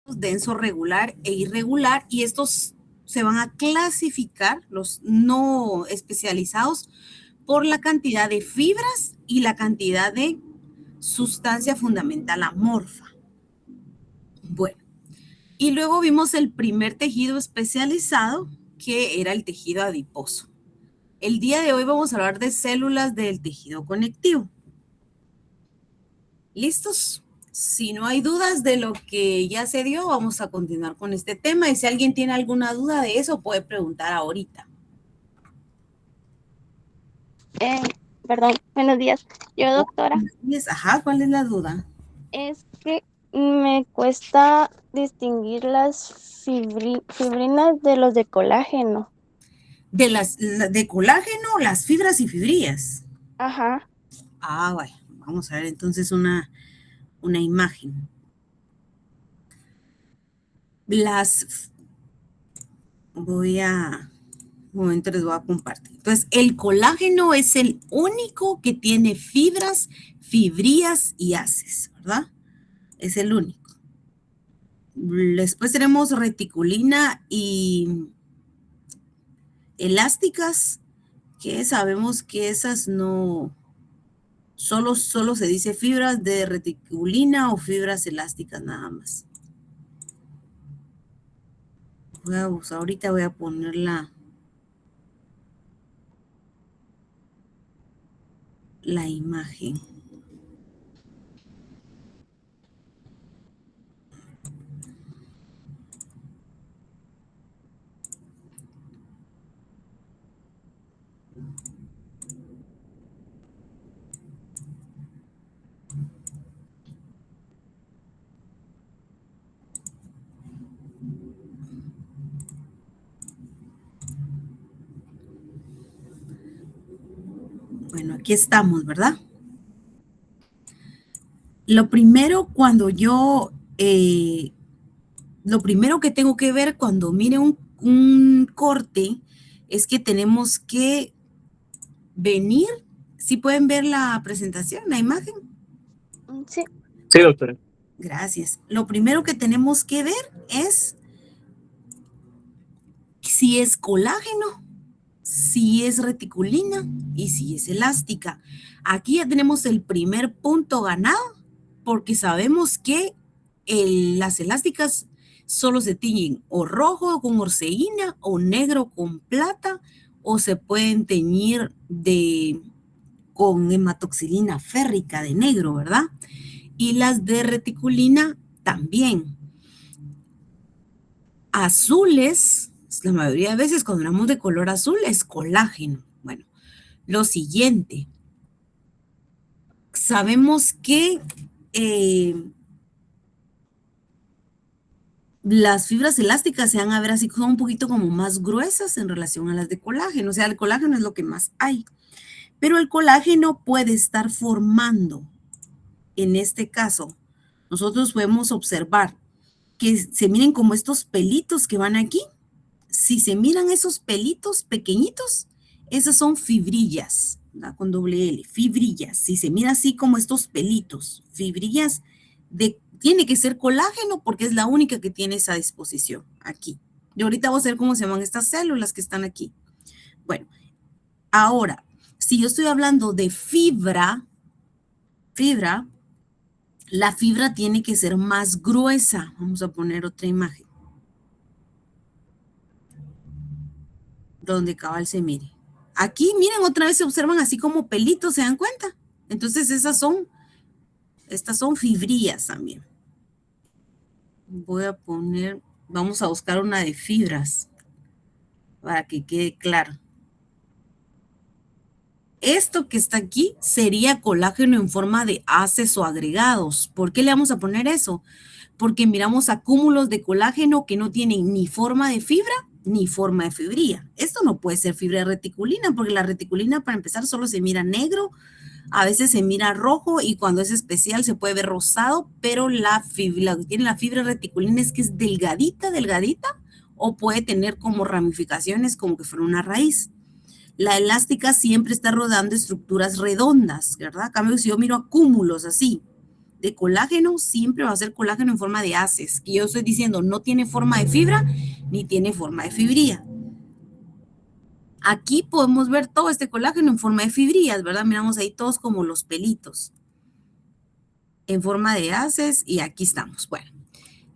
denso, regular e irregular, y estos se van a clasificar, los no especializados, por la cantidad de fibras y la cantidad de sustancia fundamental amorfa. Bueno, y luego vimos el primer tejido especializado, que era el tejido adiposo. El día de hoy vamos a hablar de células del tejido conectivo. ¿Listos? Si no hay dudas de lo que ya se dio, vamos a continuar con este tema. Y si alguien tiene alguna duda de eso, puede preguntar ahorita. Perdón, buenos días. Yo, doctora, Ajá, ¿cuál es la duda? es que me cuesta distinguir las fibrinas de los de colágeno. De colágeno, las fibras y fibrillas. Ajá. Ah, bueno, vamos a ver entonces una imagen. Un momento les voy a compartir. Entonces, el colágeno es el único que tiene fibras, fibrillas y haces, ¿verdad? Es el único. Después tenemos reticulina y elásticas, que sabemos que esas no, solo se dice fibras de reticulina o fibras elásticas nada más. Ahorita voy a poner la imagen. Bueno, aquí estamos, ¿verdad? Lo primero lo primero que tengo que ver cuando mire un corte es que tenemos que venir. ¿Sí pueden ver la presentación, la imagen? Sí. Sí, doctora. Gracias. Lo primero que tenemos que ver es si es colágeno, si es reticulina y si es elástica. Aquí ya tenemos el primer punto ganado porque sabemos que las elásticas solo se tiñen o rojo con orceína o negro con plata, o se pueden teñir con hematoxilina férrica de negro, ¿verdad? Y las de reticulina también. Azules, la mayoría de veces cuando hablamos de color azul es colágeno. Bueno, lo siguiente, sabemos que las fibras elásticas se van a ver así, son un poquito como más gruesas en relación a las de colágeno. O sea, el colágeno es lo que más hay. Pero el colágeno puede estar formando, en este caso, nosotros podemos observar que se miren como estos pelitos que van aquí. Si se miran esos pelitos pequeñitos, esas son fibrillas, ¿verdad? Con doble L, fibrillas. Si se mira así como estos pelitos, fibrillas, tiene que ser colágeno porque es la única que tiene esa disposición aquí. Y ahorita vamos a ver cómo se llaman estas células que están aquí. Bueno, ahora, si yo estoy hablando de fibra, la fibra tiene que ser más gruesa. Vamos a poner otra imagen donde cabal se mire. Aquí, miren, otra vez se observan así como pelitos, ¿se dan cuenta? Entonces, estas son fibrillas también. Vamos a buscar una de fibras para que quede claro. Esto que está aquí sería colágeno en forma de haces o agregados. ¿Por qué le vamos a poner eso? Porque miramos acúmulos de colágeno que no tienen ni forma de fibra ni forma de fibrilla. Esto no puede ser fibra de reticulina, porque la reticulina, para empezar, solo se mira negro, a veces se mira rojo, y cuando es especial se puede ver rosado, pero la que tiene la fibra reticulina es que es delgadita, o puede tener como ramificaciones como que fuera una raíz. La elástica siempre está rodando estructuras redondas, ¿verdad? A cambio, si yo miro acúmulos así, de colágeno siempre va a ser colágeno en forma de haces, que yo estoy diciendo no tiene forma de fibra ni tiene forma de fibría. Aquí podemos ver todo este colágeno en forma de fibrillas, ¿verdad? Miramos ahí todos como los pelitos en forma de haces y aquí estamos. Bueno,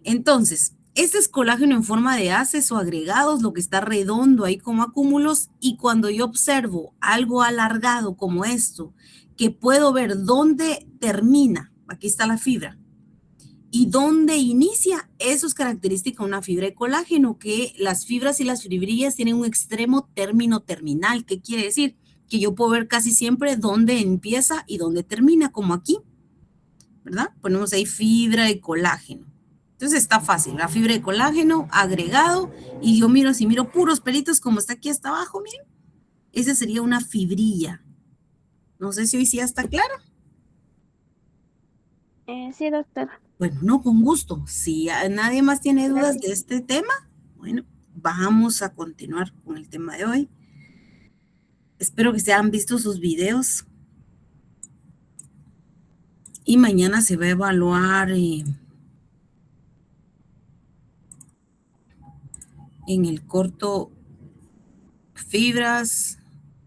entonces, este es colágeno en forma de haces o agregados, lo que está redondo ahí como acúmulos, y cuando yo observo algo alargado como esto, que puedo ver dónde termina, aquí está la fibra, y dónde inicia, eso es característica de una fibra de colágeno, que las fibras y las fibrillas tienen un extremo término terminal. ¿Qué quiere decir? Que yo puedo ver casi siempre dónde empieza y dónde termina, como aquí, ¿verdad? Ponemos ahí fibra de colágeno. Entonces está fácil, la fibra de colágeno agregado, y yo miro, si miro puros pelitos como está aquí hasta abajo, miren, esa sería una fibrilla. No sé si hoy sí ya está claro. Sí, doctora. Bueno, no, con gusto. Si nadie más tiene dudas Gracias. de este tema, bueno, vamos a continuar con el tema de hoy. Espero que se hayan visto sus videos. Y mañana se va a evaluar en el corto fibras,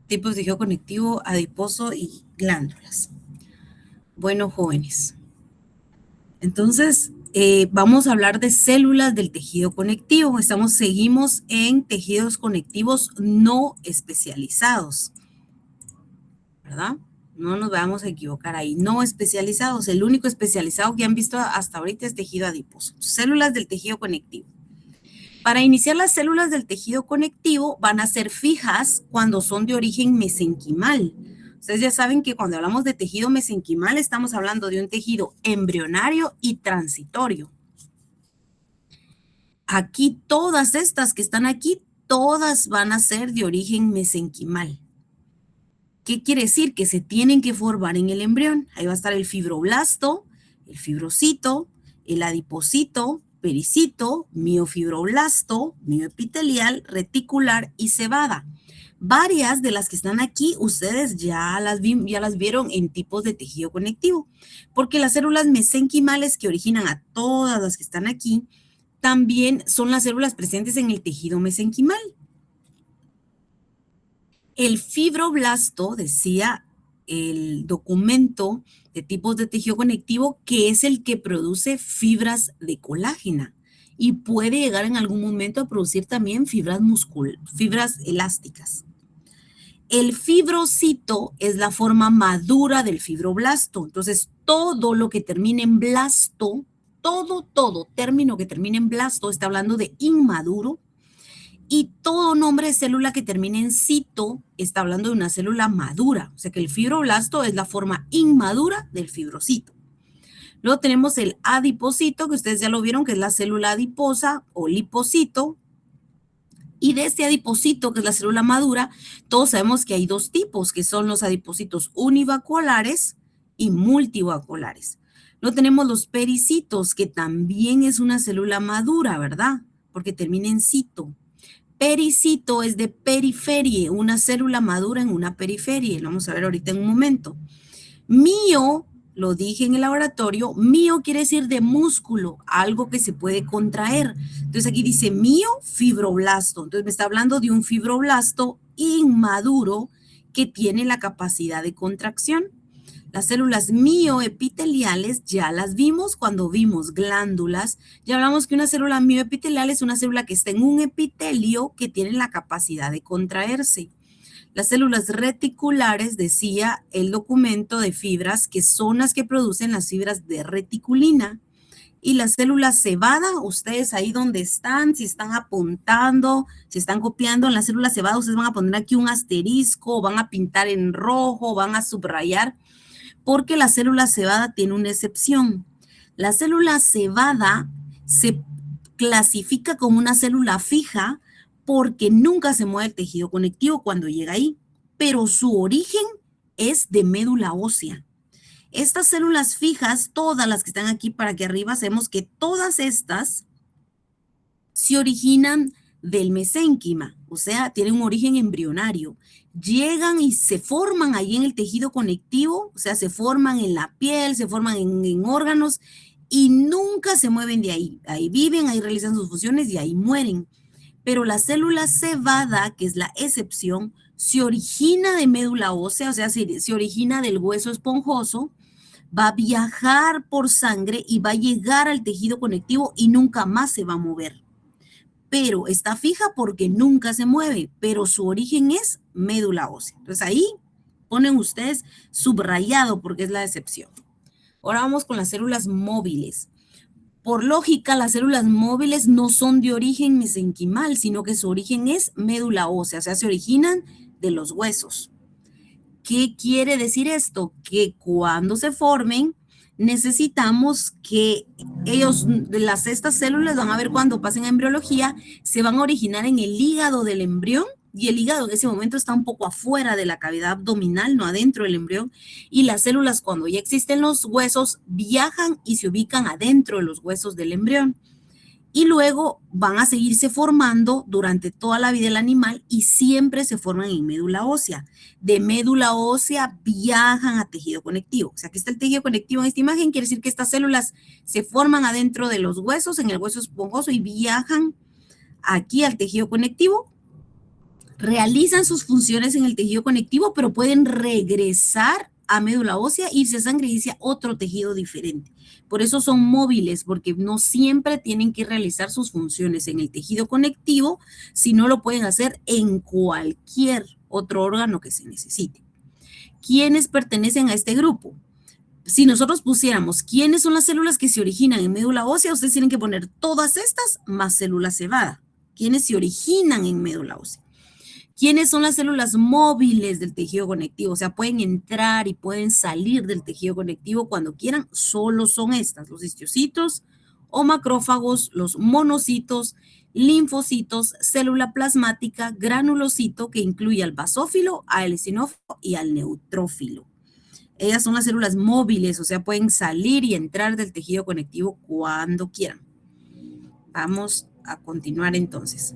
tipos de tejido conectivo, adiposo y glándulas. Bueno, jóvenes. Entonces, vamos a hablar de células del tejido conectivo. Seguimos en tejidos conectivos no especializados, ¿verdad? No nos vamos a equivocar ahí. No especializados. El único especializado que han visto hasta ahorita es tejido adiposo. Células del tejido conectivo. Para iniciar, las células del tejido conectivo van a ser fijas cuando son de origen mesenquimal. Ustedes ya saben que cuando hablamos de tejido mesenquimal estamos hablando de un tejido embrionario y transitorio. Aquí todas estas que están aquí, todas van a ser de origen mesenquimal. ¿Qué quiere decir? Que se tienen que formar en el embrión. Ahí va a estar el fibroblasto, el fibrocito, el adipocito, pericito, miofibroblasto, mioepitelial, reticular y cebada. Varias de las que están aquí, ustedes ya las vieron en tipos de tejido conectivo, porque las células mesenquimales que originan a todas las que están aquí, también son las células presentes en el tejido mesenquimal. El fibroblasto, decía el documento de tipos de tejido conectivo, que es el que produce fibras de colágeno y puede llegar en algún momento a producir también fibras elásticas. El fibrocito es la forma madura del fibroblasto. Entonces, todo lo que termine en blasto, todo término que termine en blasto, está hablando de inmaduro. Y todo nombre de célula que termine en cito está hablando de una célula madura. O sea que el fibroblasto es la forma inmadura del fibrocito. Luego tenemos el adipocito, que ustedes ya lo vieron, que es la célula adiposa o lipocito. Y de este adipocito, que es la célula madura, todos sabemos que hay dos tipos, que son los adipocitos univaculares y multivaculares. Luego tenemos los pericitos, que también es una célula madura, ¿verdad? Porque termina en cito. Pericito es de periferie, una célula madura en una periferie. Lo vamos a ver ahorita en un momento. Mio, lo dije en el laboratorio, mio quiere decir de músculo, algo que se puede contraer. Entonces aquí dice miofibroblasto. Entonces me está hablando de un fibroblasto inmaduro que tiene la capacidad de contracción. Las células mioepiteliales ya las vimos cuando vimos glándulas. Ya hablamos que una célula mioepitelial es una célula que está en un epitelio que tiene la capacidad de contraerse. Las células reticulares, decía el documento de fibras, que son las que producen las fibras de reticulina. Y las células cebada, ustedes ahí donde están, si están apuntando, si están copiando en la célula cebada, ustedes van a poner aquí un asterisco, van a pintar en rojo, van a subrayar, porque la célula cebada tiene una excepción. La célula cebada se clasifica como una célula fija porque nunca se mueve el tejido conectivo cuando llega ahí, pero su origen es de médula ósea. Estas células fijas, todas las que están aquí para aquí arriba, sabemos que todas estas se originan del mesénquima, o sea, tienen un origen embrionario. Llegan y se forman ahí en el tejido conectivo, o sea, se forman en la piel, se forman en órganos y nunca se mueven de ahí. Ahí viven, ahí realizan sus funciones y ahí mueren. Pero la célula cebada, que es la excepción, se origina de médula ósea, o sea, se origina del hueso esponjoso, va a viajar por sangre y va a llegar al tejido conectivo y nunca más se va a mover. Pero está fija porque nunca se mueve, pero su origen es médula ósea. Entonces ahí ponen ustedes subrayado porque es la excepción. Ahora vamos con las células móviles. Por lógica, las células móviles no son de origen mesenquimal, sino que su origen es médula ósea, o sea, se originan de los huesos. ¿Qué quiere decir esto? Que cuando se formen, necesitamos que estas células, van a ver cuando pasen a embriología, se van a originar en el hígado del embrión, y el hígado en ese momento está un poco afuera de la cavidad abdominal, no adentro del embrión, y las células cuando ya existen los huesos, viajan y se ubican adentro de los huesos del embrión. Y luego van a seguirse formando durante toda la vida del animal y siempre se forman en médula ósea. De médula ósea viajan a tejido conectivo. O sea, aquí está el tejido conectivo en esta imagen, quiere decir que estas células se forman adentro de los huesos, en el hueso esponjoso, y viajan aquí al tejido conectivo. Realizan sus funciones en el tejido conectivo, pero pueden regresar a médula ósea, irse a sangre y irse a otro tejido diferente. Por eso son móviles, porque no siempre tienen que realizar sus funciones en el tejido conectivo, sino lo pueden hacer en cualquier otro órgano que se necesite. ¿Quiénes pertenecen a este grupo? Si nosotros pusiéramos quiénes son las células que se originan en médula ósea, ustedes tienen que poner todas estas más célula cebada. ¿Quiénes se originan en médula ósea? ¿Quiénes son las células móviles del tejido conectivo? O sea, pueden entrar y pueden salir del tejido conectivo cuando quieran. Solo son estas, los histocitos o macrófagos, los monocitos, linfocitos, célula plasmática, granulocito, que incluye al basófilo, al eosinófilo y al neutrófilo. Ellas son las células móviles, o sea, pueden salir y entrar del tejido conectivo cuando quieran. Vamos a continuar entonces.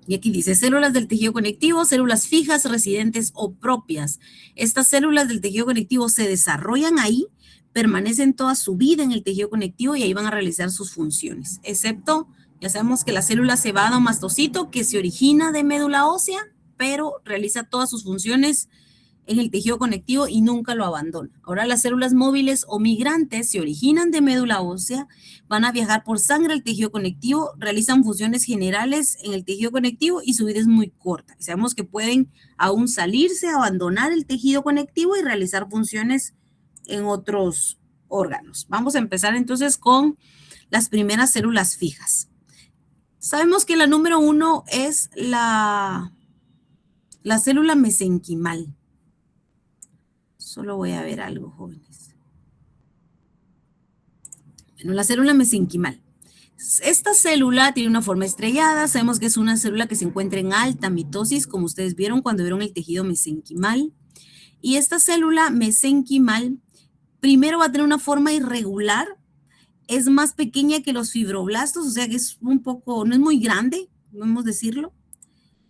Y aquí dice, células del tejido conectivo, células fijas, residentes o propias. Estas células del tejido conectivo se desarrollan ahí, permanecen toda su vida en el tejido conectivo y ahí van a realizar sus funciones. Excepto, ya sabemos que la célula cebada o mastocito, que se origina de médula ósea, pero realiza todas sus funciones en el tejido conectivo y nunca lo abandona. Ahora las células móviles o migrantes se originan de médula ósea, van a viajar por sangre al tejido conectivo, realizan funciones generales en el tejido conectivo y su vida es muy corta. Sabemos que pueden aún salirse, abandonar el tejido conectivo y realizar funciones en otros órganos. Vamos a empezar entonces con las primeras células fijas. Sabemos que la número 1 es la célula mesenquimal. Solo voy a ver algo, jóvenes. Bueno, la célula mesenquimal. Esta célula tiene una forma estrellada. Sabemos que es una célula que se encuentra en alta mitosis, como ustedes vieron cuando vieron el tejido mesenquimal. Y esta célula mesenquimal, primero va a tener una forma irregular. Es más pequeña que los fibroblastos, o sea que es un poco, no es muy grande, podemos decirlo.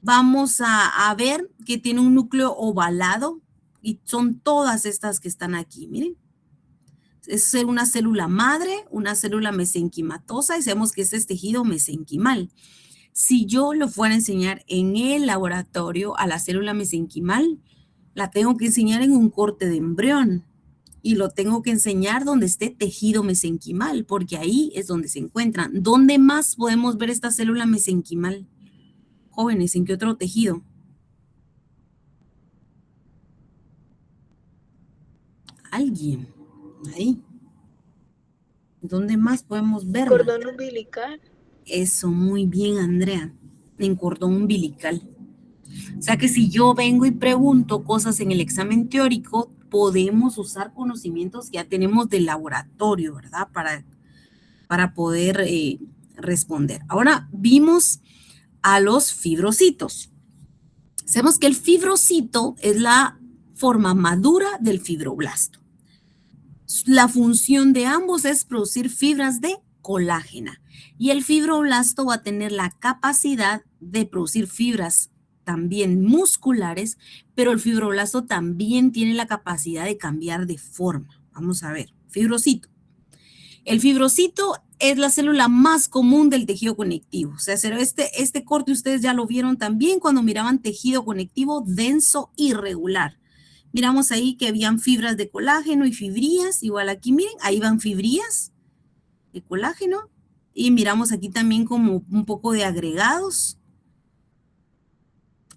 Vamos a ver que tiene un núcleo ovalado. Y son todas estas que están aquí, miren. Es una célula madre, una célula mesenquimatosa y sabemos que este es tejido mesenquimal. Si yo lo fuera a enseñar en el laboratorio a la célula mesenquimal, la tengo que enseñar en un corte de embrión y lo tengo que enseñar donde esté tejido mesenquimal, porque ahí es donde se encuentran. ¿Dónde más podemos ver esta célula mesenquimal? Jóvenes, ¿en qué otro tejido? Alguien, ahí. ¿Dónde más podemos verla? Cordón umbilical. Eso, muy bien, Andrea, en cordón umbilical. O sea que si yo vengo y pregunto cosas en el examen teórico, podemos usar conocimientos que ya tenemos del laboratorio, ¿verdad? Para poder responder. Ahora vimos a los fibrocitos. Sabemos que el fibrocito es la forma madura del fibroblasto. La función de ambos es producir fibras de colágena. Y el fibroblasto va a tener la capacidad de producir fibras también musculares, pero el fibroblasto también tiene la capacidad de cambiar de forma. Vamos a ver, fibrocito. El fibrocito es la célula más común del tejido conectivo. O sea, este corte ustedes ya lo vieron también cuando miraban tejido conectivo denso irregular. Miramos ahí que habían fibras de colágeno y fibrillas. Igual aquí, miren, ahí van fibrillas de colágeno. Y miramos aquí también como un poco de agregados.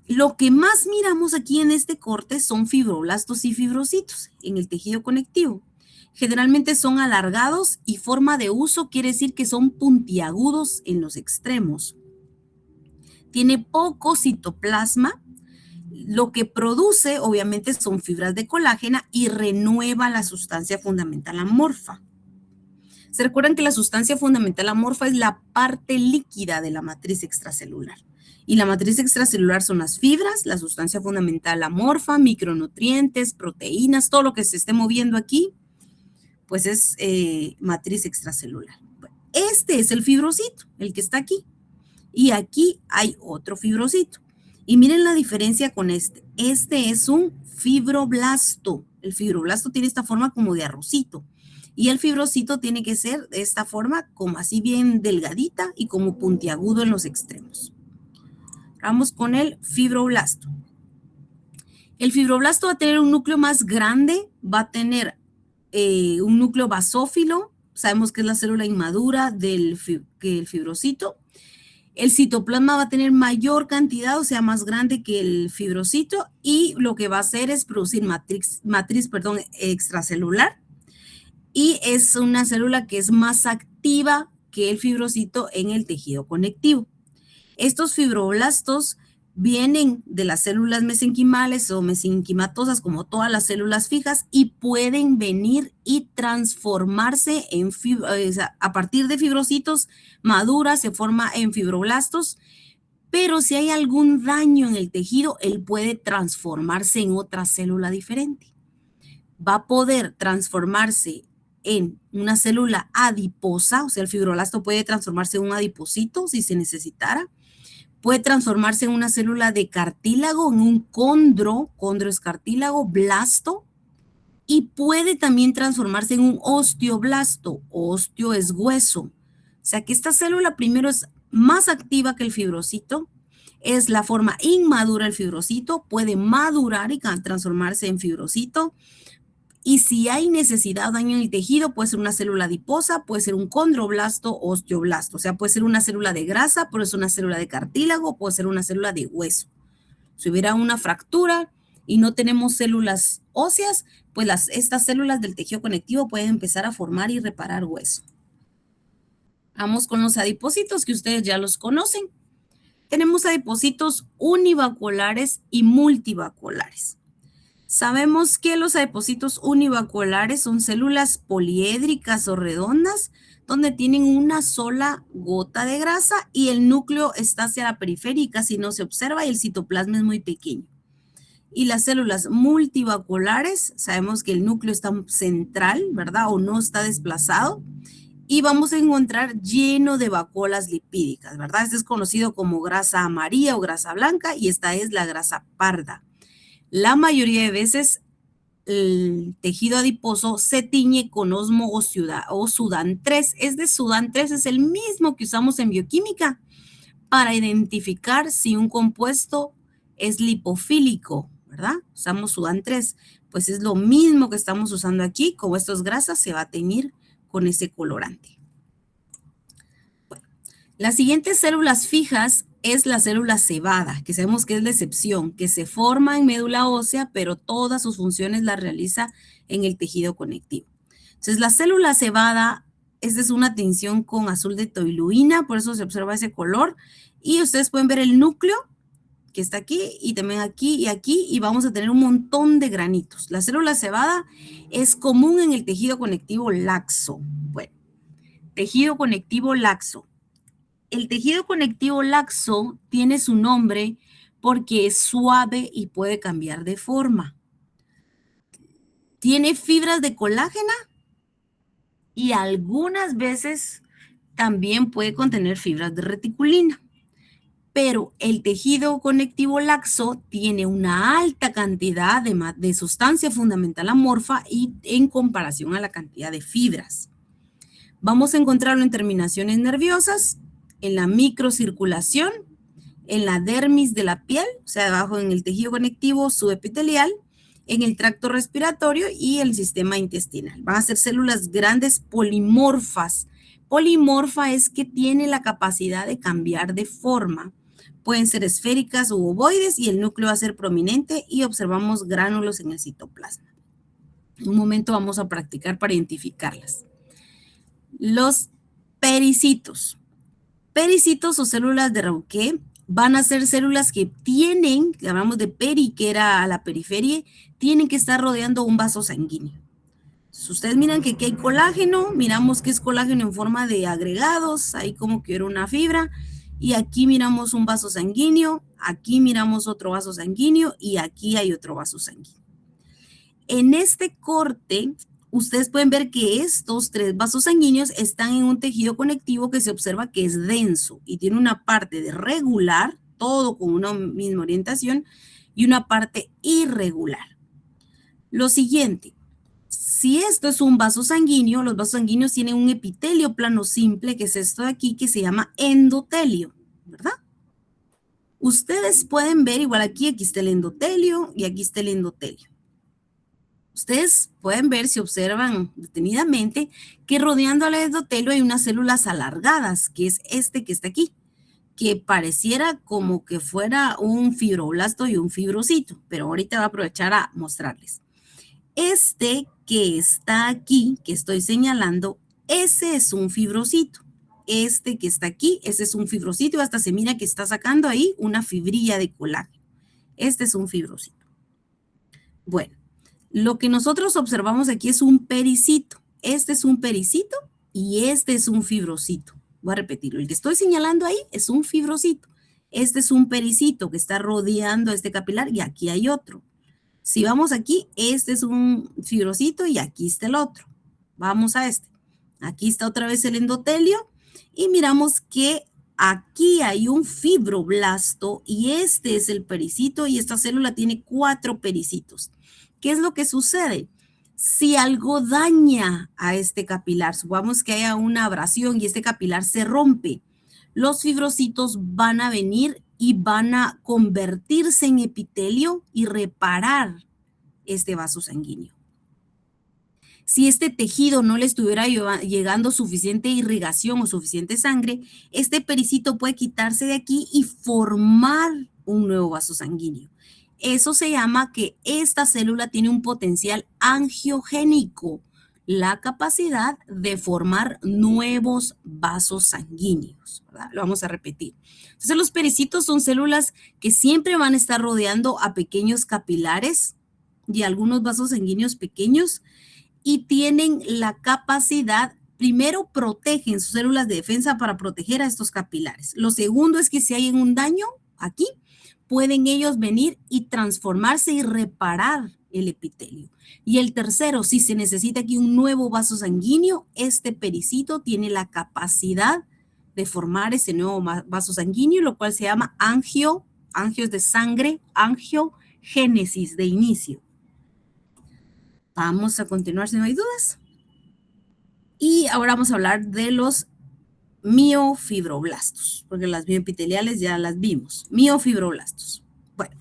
Lo que más miramos aquí en este corte son fibroblastos y fibrocitos en el tejido conectivo. Generalmente son alargados y forma de uso quiere decir que son puntiagudos en los extremos. Tiene poco citoplasma. Lo que produce, obviamente, son fibras de colágeno y renueva la sustancia fundamental amorfa. ¿Se recuerdan que la sustancia fundamental amorfa es la parte líquida de la matriz extracelular? Y la matriz extracelular son las fibras, la sustancia fundamental amorfa, micronutrientes, proteínas, todo lo que se esté moviendo aquí, pues es matriz extracelular. Bueno, este es el fibrocito, el que está aquí. Y aquí hay otro fibrocito. Y miren la diferencia con este. Este es un fibroblasto. El fibroblasto tiene esta forma como de arrocito. Y el fibrocito tiene que ser de esta forma, como así bien delgadita y como puntiagudo en los extremos. Vamos con el fibroblasto. El fibroblasto va a tener un núcleo más grande, va a tener un núcleo basófilo. Sabemos que es la célula inmadura que el fibrocito. El citoplasma va a tener mayor cantidad, o sea, más grande que el fibrocito, y lo que va a hacer es producir matriz extracelular, y es una célula que es más activa que el fibrocito en el tejido conectivo. Estos fibroblastos vienen de las células mesenquimales o mesenquimatosas, como todas las células fijas, y pueden venir y transformarse en a partir de fibrocitos maduras, se forma en fibroblastos, pero si hay algún daño en el tejido, él puede transformarse en otra célula diferente. Va a poder transformarse en una célula adiposa, o sea, el fibroblasto puede transformarse en un adipocito si se necesitara. Puede transformarse en una célula de cartílago, en un condro es cartílago, blasto, y puede también transformarse en un osteoblasto, osteo es hueso. O sea que esta célula primero es más activa que el fibrocito, es la forma inmadura del fibrocito, puede madurar y transformarse en fibrocito. Y si hay necesidad o daño en el tejido, puede ser una célula adiposa, puede ser un condroblasto o osteoblasto. O sea, puede ser una célula de grasa, puede ser una célula de cartílago, puede ser una célula de hueso. Si hubiera una fractura y no tenemos células óseas, pues estas células del tejido conectivo pueden empezar a formar y reparar hueso. Vamos con los adipocitos que ustedes ya los conocen. Tenemos adipocitos univaculares y multivaculares. Sabemos que los adipocitos univaculares son células poliédricas o redondas donde tienen una sola gota de grasa y el núcleo está hacia la periférica si no se observa y el citoplasma es muy pequeño. Y las células multivaculares, sabemos que el núcleo está central, ¿verdad? O no está desplazado. Y vamos a encontrar lleno de vacuolas lipídicas, ¿verdad? Este es conocido como grasa amarilla o grasa blanca y esta es la grasa parda. La mayoría de veces el tejido adiposo se tiñe con osmo o Sudan 3. Sudan 3 es el mismo que usamos en bioquímica para identificar si un compuesto es lipofílico, ¿verdad? Usamos Sudan 3. Pues es lo mismo que estamos usando aquí. Como esto es grasa, se va a teñir con ese colorante. Bueno, las siguientes células fijas es la célula cebada, que sabemos que es la excepción, que se forma en médula ósea, pero todas sus funciones las realiza en el tejido conectivo. Entonces, la célula cebada, esta es una tinción con azul de toluina, por eso se observa ese color, y ustedes pueden ver el núcleo, que está aquí, y también aquí, y vamos a tener un montón de granitos. La célula cebada es común en el tejido conectivo laxo. Bueno, tejido conectivo laxo. El tejido conectivo laxo tiene su nombre porque es suave y puede cambiar de forma. Tiene fibras de colágeno y algunas veces también puede contener fibras de reticulina. Pero el tejido conectivo laxo tiene una alta cantidad de sustancia fundamental amorfa y en comparación a la cantidad de fibras. Vamos a encontrarlo en terminaciones nerviosas, en la microcirculación, en la dermis de la piel, o sea, debajo en el tejido conectivo subepitelial, en el tracto respiratorio y el sistema intestinal. Van a ser células grandes polimorfas. Polimorfa es que tiene la capacidad de cambiar de forma. Pueden ser esféricas u ovoides y el núcleo va a ser prominente y observamos gránulos en el citoplasma. En un momento vamos a practicar para identificarlas. Los pericitos. Pericitos o células de Rauquet van a ser células que tienen, hablamos de peri, que era a la periferia, tienen que estar rodeando un vaso sanguíneo. Si ustedes miran que aquí hay colágeno, miramos que es colágeno en forma de agregados, ahí como que era una fibra, y aquí miramos un vaso sanguíneo, aquí miramos otro vaso sanguíneo y aquí hay otro vaso sanguíneo. En este corte, ustedes pueden ver que estos 3 vasos sanguíneos están en un tejido conectivo que se observa que es denso y tiene una parte de regular, todo con una misma orientación, y una parte irregular. Lo siguiente, si esto es un vaso sanguíneo, los vasos sanguíneos tienen un epitelio plano simple, que es esto de aquí, que se llama endotelio, ¿verdad? Ustedes pueden ver, igual aquí está el endotelio y aquí está el endotelio. Ustedes pueden ver, si observan detenidamente, que rodeando al endotelio hay unas células alargadas, que es este que está aquí, que pareciera como que fuera un fibroblasto y un fibrocito, pero ahorita voy a aprovechar a mostrarles. Este que está aquí, que estoy señalando, ese es un fibrocito. Este que está aquí, ese es un fibrocito y hasta se mira que está sacando ahí una fibrilla de colágeno. Este es un fibrocito. Bueno, lo que nosotros observamos aquí es un pericito. Este es un pericito y este es un fibrocito. Voy a repetirlo. El que estoy señalando ahí es un fibrocito. Este es un pericito que está rodeando este capilar y aquí hay otro. Si vamos aquí, este es un fibrocito y aquí está el otro. Vamos a este. Aquí está otra vez el endotelio y miramos que aquí hay un fibroblasto y este es el pericito y esta célula tiene 4 pericitos. ¿Qué es lo que sucede? Si algo daña a este capilar, supongamos que haya una abrasión y este capilar se rompe, los fibrocitos van a venir y van a convertirse en epitelio y reparar este vaso sanguíneo. Si este tejido no le estuviera llegando suficiente irrigación o suficiente sangre, este pericito puede quitarse de aquí y formar un nuevo vaso sanguíneo. Eso se llama que esta célula tiene un potencial angiogénico, la capacidad de formar nuevos vasos sanguíneos, ¿verdad? Lo vamos a repetir. Entonces, los pericitos son células que siempre van a estar rodeando a pequeños capilares y algunos vasos sanguíneos pequeños y tienen la capacidad, primero protegen sus células de defensa para proteger a estos capilares. Lo segundo es que si hay un daño aquí, pueden ellos venir y transformarse y reparar el epitelio. Y el tercero, si se necesita aquí un nuevo vaso sanguíneo, este pericito tiene la capacidad de formar ese nuevo vaso sanguíneo, lo cual se llama angio es de sangre, angiogénesis de inicio. Vamos a continuar si no hay dudas. Y ahora vamos a hablar de los miofibroblastos, porque las mioepiteliales ya las vimos. Miofibroblastos. Bueno,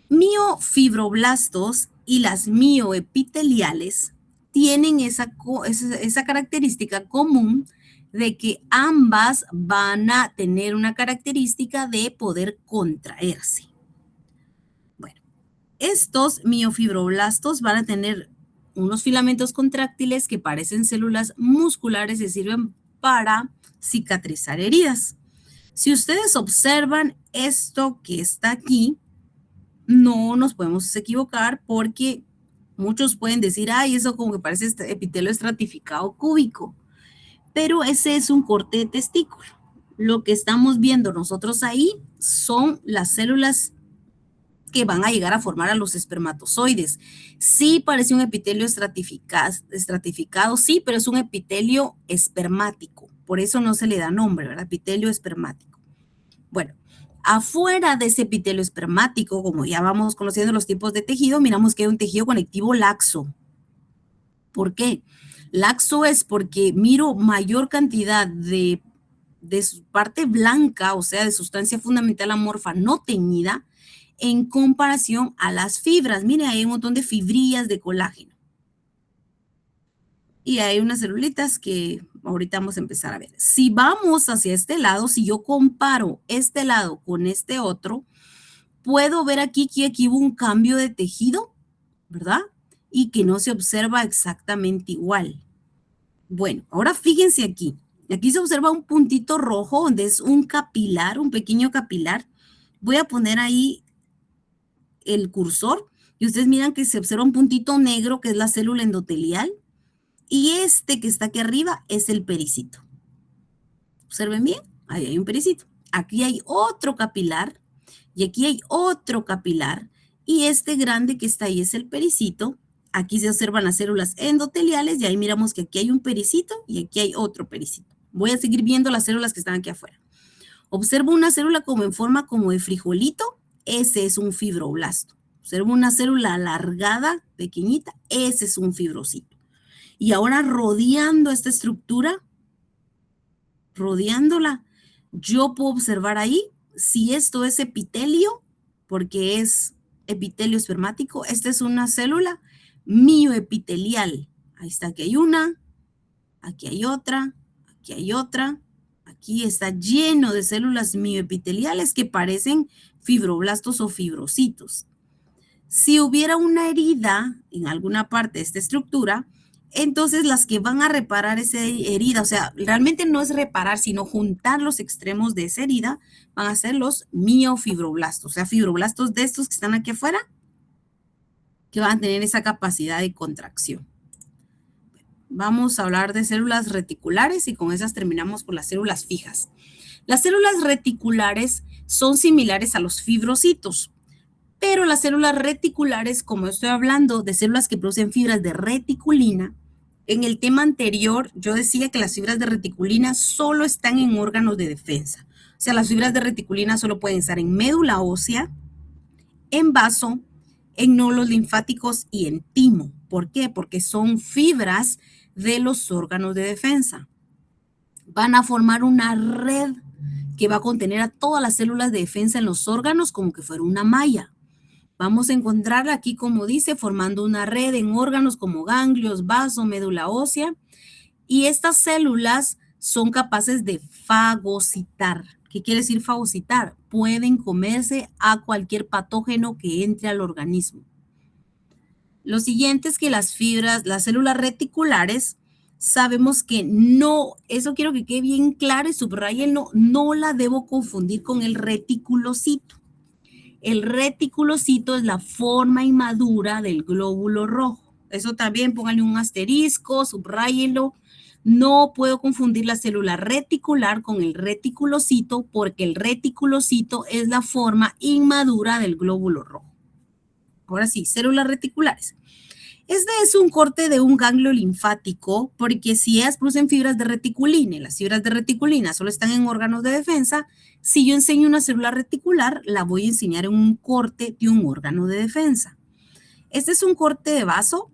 miofibroblastos y las mioepiteliales tienen esa característica común de que ambas van a tener una característica de poder contraerse. Bueno, estos miofibroblastos van a tener unos filamentos contráctiles que parecen células musculares y sirven para cicatrizar heridas. Si ustedes observan esto que está aquí, no nos podemos equivocar porque muchos pueden decir, ay, eso como que parece este epitelio estratificado cúbico, pero ese es un corte de testículo. Lo que estamos viendo nosotros ahí son las células que van a llegar a formar a los espermatozoides. Sí parece un epitelio estratificado, sí, pero es un epitelio espermático. por eso no se le da nombre, ¿verdad? Epitelio espermático. Bueno, afuera de ese epitelio espermático, como ya vamos conociendo los tipos de tejido, miramos que hay un tejido conectivo laxo. ¿Por qué? Laxo es porque miro mayor cantidad de su parte blanca, o sea, de sustancia fundamental amorfa no teñida, en comparación a las fibras. Miren, hay un montón de fibrillas de colágeno. Y hay unas celulitas que ahorita vamos a empezar a ver. Si vamos hacia este lado, si yo comparo este lado con este otro, puedo ver aquí que aquí hubo un cambio de tejido, ¿verdad? Y que no se observa exactamente igual. Bueno, ahora fíjense aquí. Aquí se observa un puntito rojo donde es un capilar, un pequeño capilar. Voy a poner ahí el cursor y ustedes miran que se observa un puntito negro que es la célula endotelial y este que está aquí arriba es el pericito. Observen bien, ahí hay un pericito. Aquí hay otro capilar y aquí hay otro capilar y este grande que está ahí es el pericito. Aquí se observan las células endoteliales y ahí miramos que aquí hay un pericito y aquí hay otro pericito. Voy a seguir viendo las células que están aquí afuera. Observo una célula como en forma como de frijolito, ese es un fibroblasto. Observo una célula alargada, pequeñita, ese es un fibrocito. Y ahora rodeando esta estructura, rodeándola, yo puedo observar ahí si esto es epitelio, porque es epitelio espermático. Esta es una célula mioepitelial. Ahí está, aquí hay una, aquí hay otra, aquí hay otra. Aquí está lleno de células mioepiteliales que parecen fibroblastos o fibrocitos. Si hubiera una herida en alguna parte de esta estructura, entonces las que van a reparar esa herida, o sea, realmente no es reparar, sino juntar los extremos de esa herida, van a ser los miofibroblastos, o sea, fibroblastos de estos que están aquí afuera, que van a tener esa capacidad de contracción. Vamos a hablar de células reticulares y con esas terminamos con las células fijas. Las células reticulares son similares a los fibrocitos, pero las células reticulares, como estoy hablando de células que producen fibras de reticulina, en el tema anterior yo decía que las fibras de reticulina solo están en órganos de defensa. O sea, las fibras de reticulina solo pueden estar en médula ósea, en vaso, en nódulos linfáticos y en timo. ¿Por qué? Porque son fibras de los órganos de defensa. Van a formar una red que va a contener a todas las células de defensa en los órganos como que fuera una malla. Vamos a encontrarla aquí, como dice, formando una red en órganos como ganglios, vaso, médula ósea. Y estas células son capaces de fagocitar. ¿Qué quiere decir fagocitar? Pueden comerse a cualquier patógeno que entre al organismo. Lo siguiente es que las fibras, las células reticulares, sabemos que no, eso quiero que quede bien claro y subrayenlo, no la debo confundir con el reticulocito. El reticulocito es la forma inmadura del glóbulo rojo. Eso también pónganle un asterisco, subrayenlo. No puedo confundir la célula reticular con el reticulocito porque el reticulocito es la forma inmadura del glóbulo rojo. Ahora sí, células reticulares. Este es un corte de un ganglio linfático porque si ellas producen fibras de reticulina y las fibras de reticulina solo están en órganos de defensa, si yo enseño una célula reticular, la voy a enseñar en un corte de un órgano de defensa. Este es un corte de vaso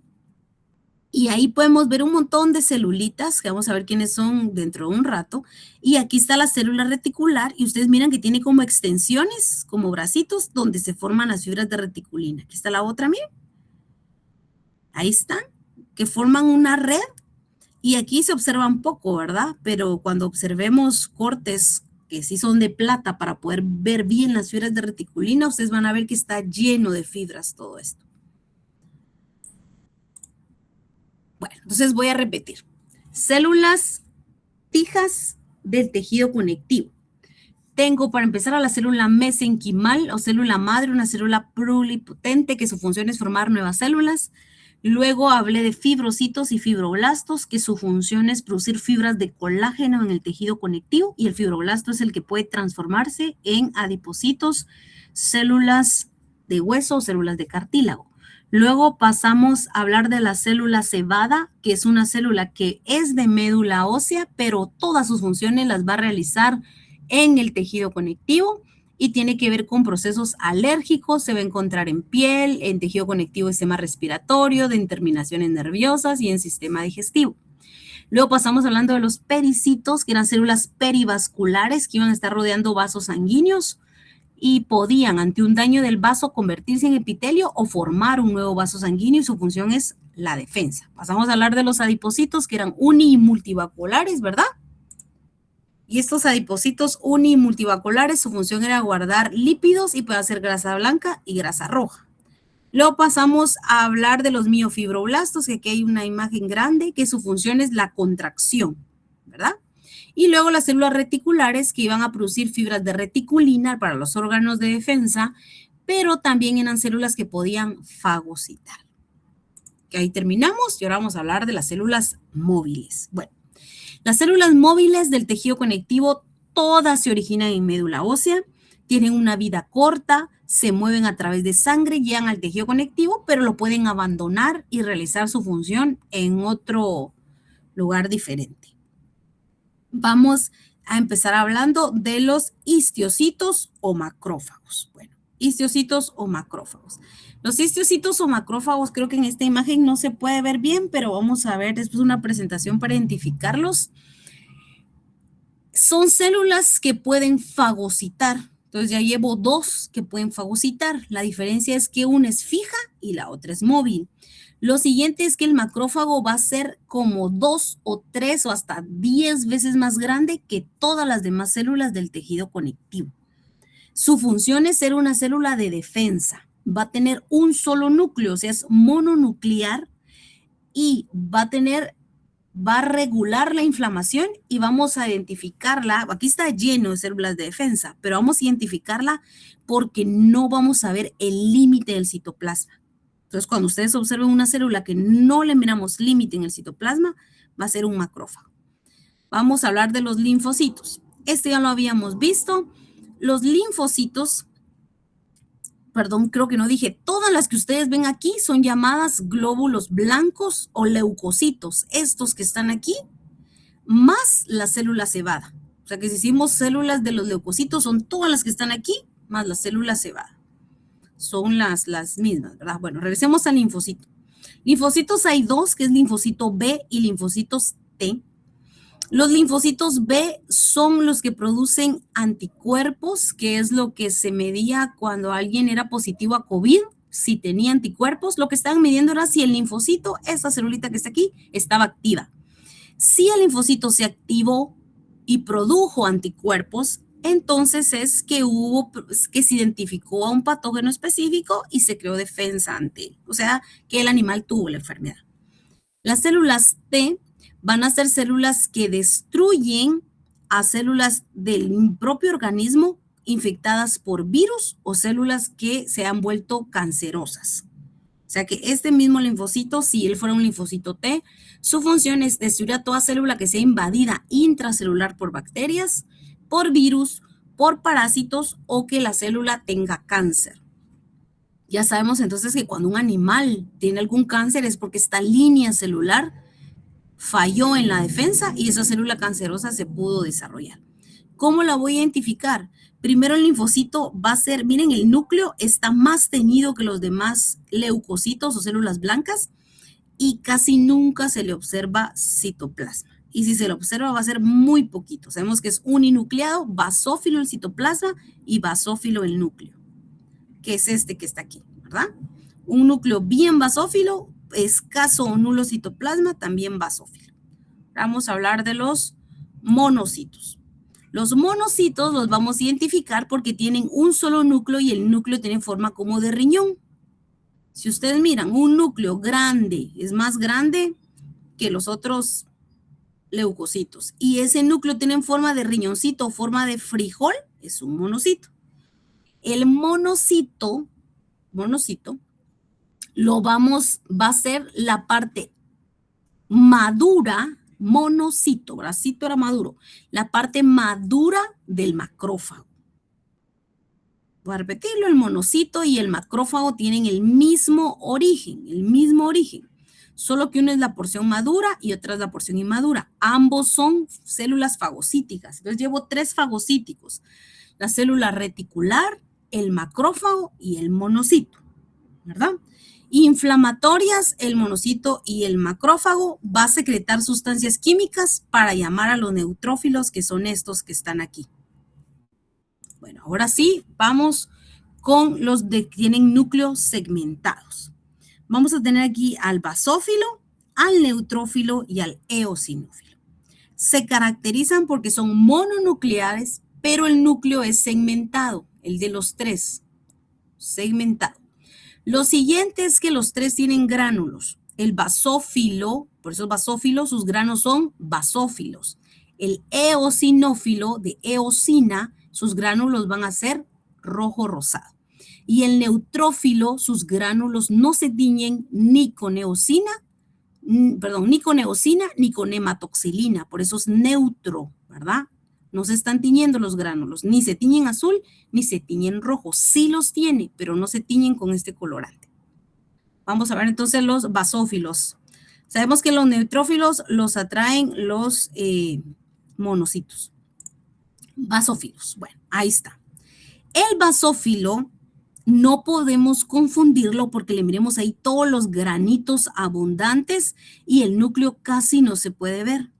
y ahí podemos ver un montón de celulitas, que vamos a ver quiénes son dentro de un rato. Y aquí está la célula reticular y ustedes miran que tiene como extensiones, como bracitos, donde se forman las fibras de reticulina. Aquí está la otra, miren. Ahí están, que forman una red y aquí se observan poco, ¿verdad? Pero cuando observemos cortes que sí son de plata para poder ver bien las fibras de reticulina, ustedes van a ver que está lleno de fibras todo esto. Bueno, entonces voy a repetir. Células fijas del tejido conectivo. Tengo para empezar a la célula mesenquimal o célula madre, una célula pluripotente que su función es formar nuevas células. Luego hablé de fibrocitos y fibroblastos, que su función es producir fibras de colágeno en el tejido conectivo y el fibroblasto es el que puede transformarse en adipocitos, células de hueso o células de cartílago. Luego pasamos a hablar de la célula cebada, que es una célula que es de médula ósea, pero todas sus funciones las va a realizar en el tejido conectivo y tiene que ver con procesos alérgicos, se va a encontrar en piel, en tejido conectivo, sistema respiratorio, de terminaciones nerviosas y en sistema digestivo. Luego pasamos hablando de los pericitos, que eran células perivasculares que iban a estar rodeando vasos sanguíneos y podían, ante un daño del vaso, convertirse en epitelio o formar un nuevo vaso sanguíneo y su función es la defensa. Pasamos a hablar de los adipocitos, que eran uni y multivasculares, ¿verdad? Y estos adipocitos uni y multivasculares, su función era guardar lípidos y puede hacer grasa blanca y grasa roja. Luego pasamos a hablar de los miofibroblastos, que aquí hay una imagen grande, que su función es la contracción, ¿verdad? Y luego las células reticulares, que iban a producir fibras de reticulina para los órganos de defensa, pero también eran células que podían fagocitar. Que ahí terminamos y ahora vamos a hablar de las células móviles. Bueno, las células móviles del tejido conectivo todas se originan en médula ósea, tienen una vida corta, se mueven a través de sangre, llegan al tejido conectivo, pero lo pueden abandonar y realizar su función en otro lugar diferente. Vamos a empezar hablando de los histiocitos o macrófagos. Bueno, histiocitos o macrófagos. Los histiocitos o macrófagos, creo que en esta imagen no se puede ver bien, pero vamos a ver después una presentación para identificarlos. Son células que pueden fagocitar. Entonces ya llevo dos que pueden fagocitar. La diferencia es que una es fija y la otra es móvil. Lo siguiente es que el macrófago va a ser como 2 o 3 o hasta 10 veces más grande que todas las demás células del tejido conectivo. Su función es ser una célula de defensa. Va a tener un solo núcleo, o sea, es mononuclear y va a regular la inflamación y vamos a identificarla. Aquí está lleno de células de defensa, pero vamos a identificarla porque no vamos a ver el límite del citoplasma. Entonces, cuando ustedes observen una célula que no le miramos límite en el citoplasma, va a ser un macrófago. Vamos a hablar de los linfocitos. Este ya lo habíamos visto. Los linfocitos, perdón, creo que no dije, todas las que ustedes ven aquí son llamadas glóbulos blancos o leucocitos. Estos que están aquí, más la célula cebada. O sea que si hicimos células de los leucocitos, son todas las que están aquí, más la célula cebada. Son las mismas, ¿verdad? Bueno, regresemos al linfocito. Linfocitos hay dos, que es linfocito B y linfocitos T. Los linfocitos B son los que producen anticuerpos, que es lo que se medía cuando alguien era positivo a COVID, si tenía anticuerpos. Lo que estaban midiendo era si el linfocito, esta celulita que está aquí, estaba activa. Si el linfocito se activó y produjo anticuerpos, entonces es que se identificó a un patógeno específico y se creó defensa ante él. O sea, que el animal tuvo la enfermedad. Las células T van a ser células que destruyen a células del propio organismo infectadas por virus o células que se han vuelto cancerosas. O sea que este mismo linfocito, si él fuera un linfocito T, su función es destruir a toda célula que sea invadida intracelular por bacterias, por virus, por parásitos o que la célula tenga cáncer. Ya sabemos entonces que cuando un animal tiene algún cáncer es porque esta línea celular falló en la defensa y esa célula cancerosa se pudo desarrollar. ¿Cómo la voy a identificar? Primero el linfocito va a ser, miren, el núcleo está más teñido que los demás leucocitos o células blancas y casi nunca se le observa citoplasma. Y si se le observa va a ser muy poquito. Sabemos que es uninucleado, basófilo el citoplasma y basófilo el núcleo, que es este que está aquí, ¿verdad? Un núcleo bien basófilo, escaso o nulo citoplasma, también basófilo. Vamos a hablar de los monocitos. Los monocitos los vamos a identificar porque tienen un solo núcleo y el núcleo tiene forma como de riñón. Si ustedes miran, un núcleo grande es más grande que los otros leucocitos y ese núcleo tiene forma de riñoncito o forma de frijol, es un monocito. El monocito va a ser la parte madura, monocito, bracito era maduro, la parte madura del macrófago. Voy a repetirlo, el monocito y el macrófago tienen el mismo origen, solo que uno es la porción madura y otra es la porción inmadura. Ambos son células fagocíticas. Entonces llevo 3 fagocíticos, la célula reticular, el macrófago y el monocito, ¿verdad? Inflamatorias, el monocito y el macrófago va a secretar sustancias químicas para llamar a los neutrófilos, que son estos que están aquí. Bueno, ahora sí, vamos con los que tienen núcleos segmentados. Vamos a tener aquí al basófilo, al neutrófilo y al eosinófilo. Se caracterizan porque son mononucleares, pero el núcleo es segmentado, el de los 3, segmentado. Lo siguiente es que los 3 tienen gránulos. El basófilo, por eso basófilo, sus granos son basófilos. El eosinófilo de eosina, sus gránulos van a ser rojo rosado. Y el neutrófilo, sus gránulos no se tiñen ni con eosina, ni con eosina ni con hematoxilina, por eso es neutro, ¿verdad? No se están tiñendo los gránulos, ni se tiñen azul, ni se tiñen rojo. Sí los tiene, pero no se tiñen con este colorante. Vamos a ver entonces los basófilos. Sabemos que los neutrófilos los atraen los monocitos. Basófilos, bueno, ahí está. El basófilo no podemos confundirlo porque le miremos ahí todos los granitos abundantes y el núcleo casi no se puede ver.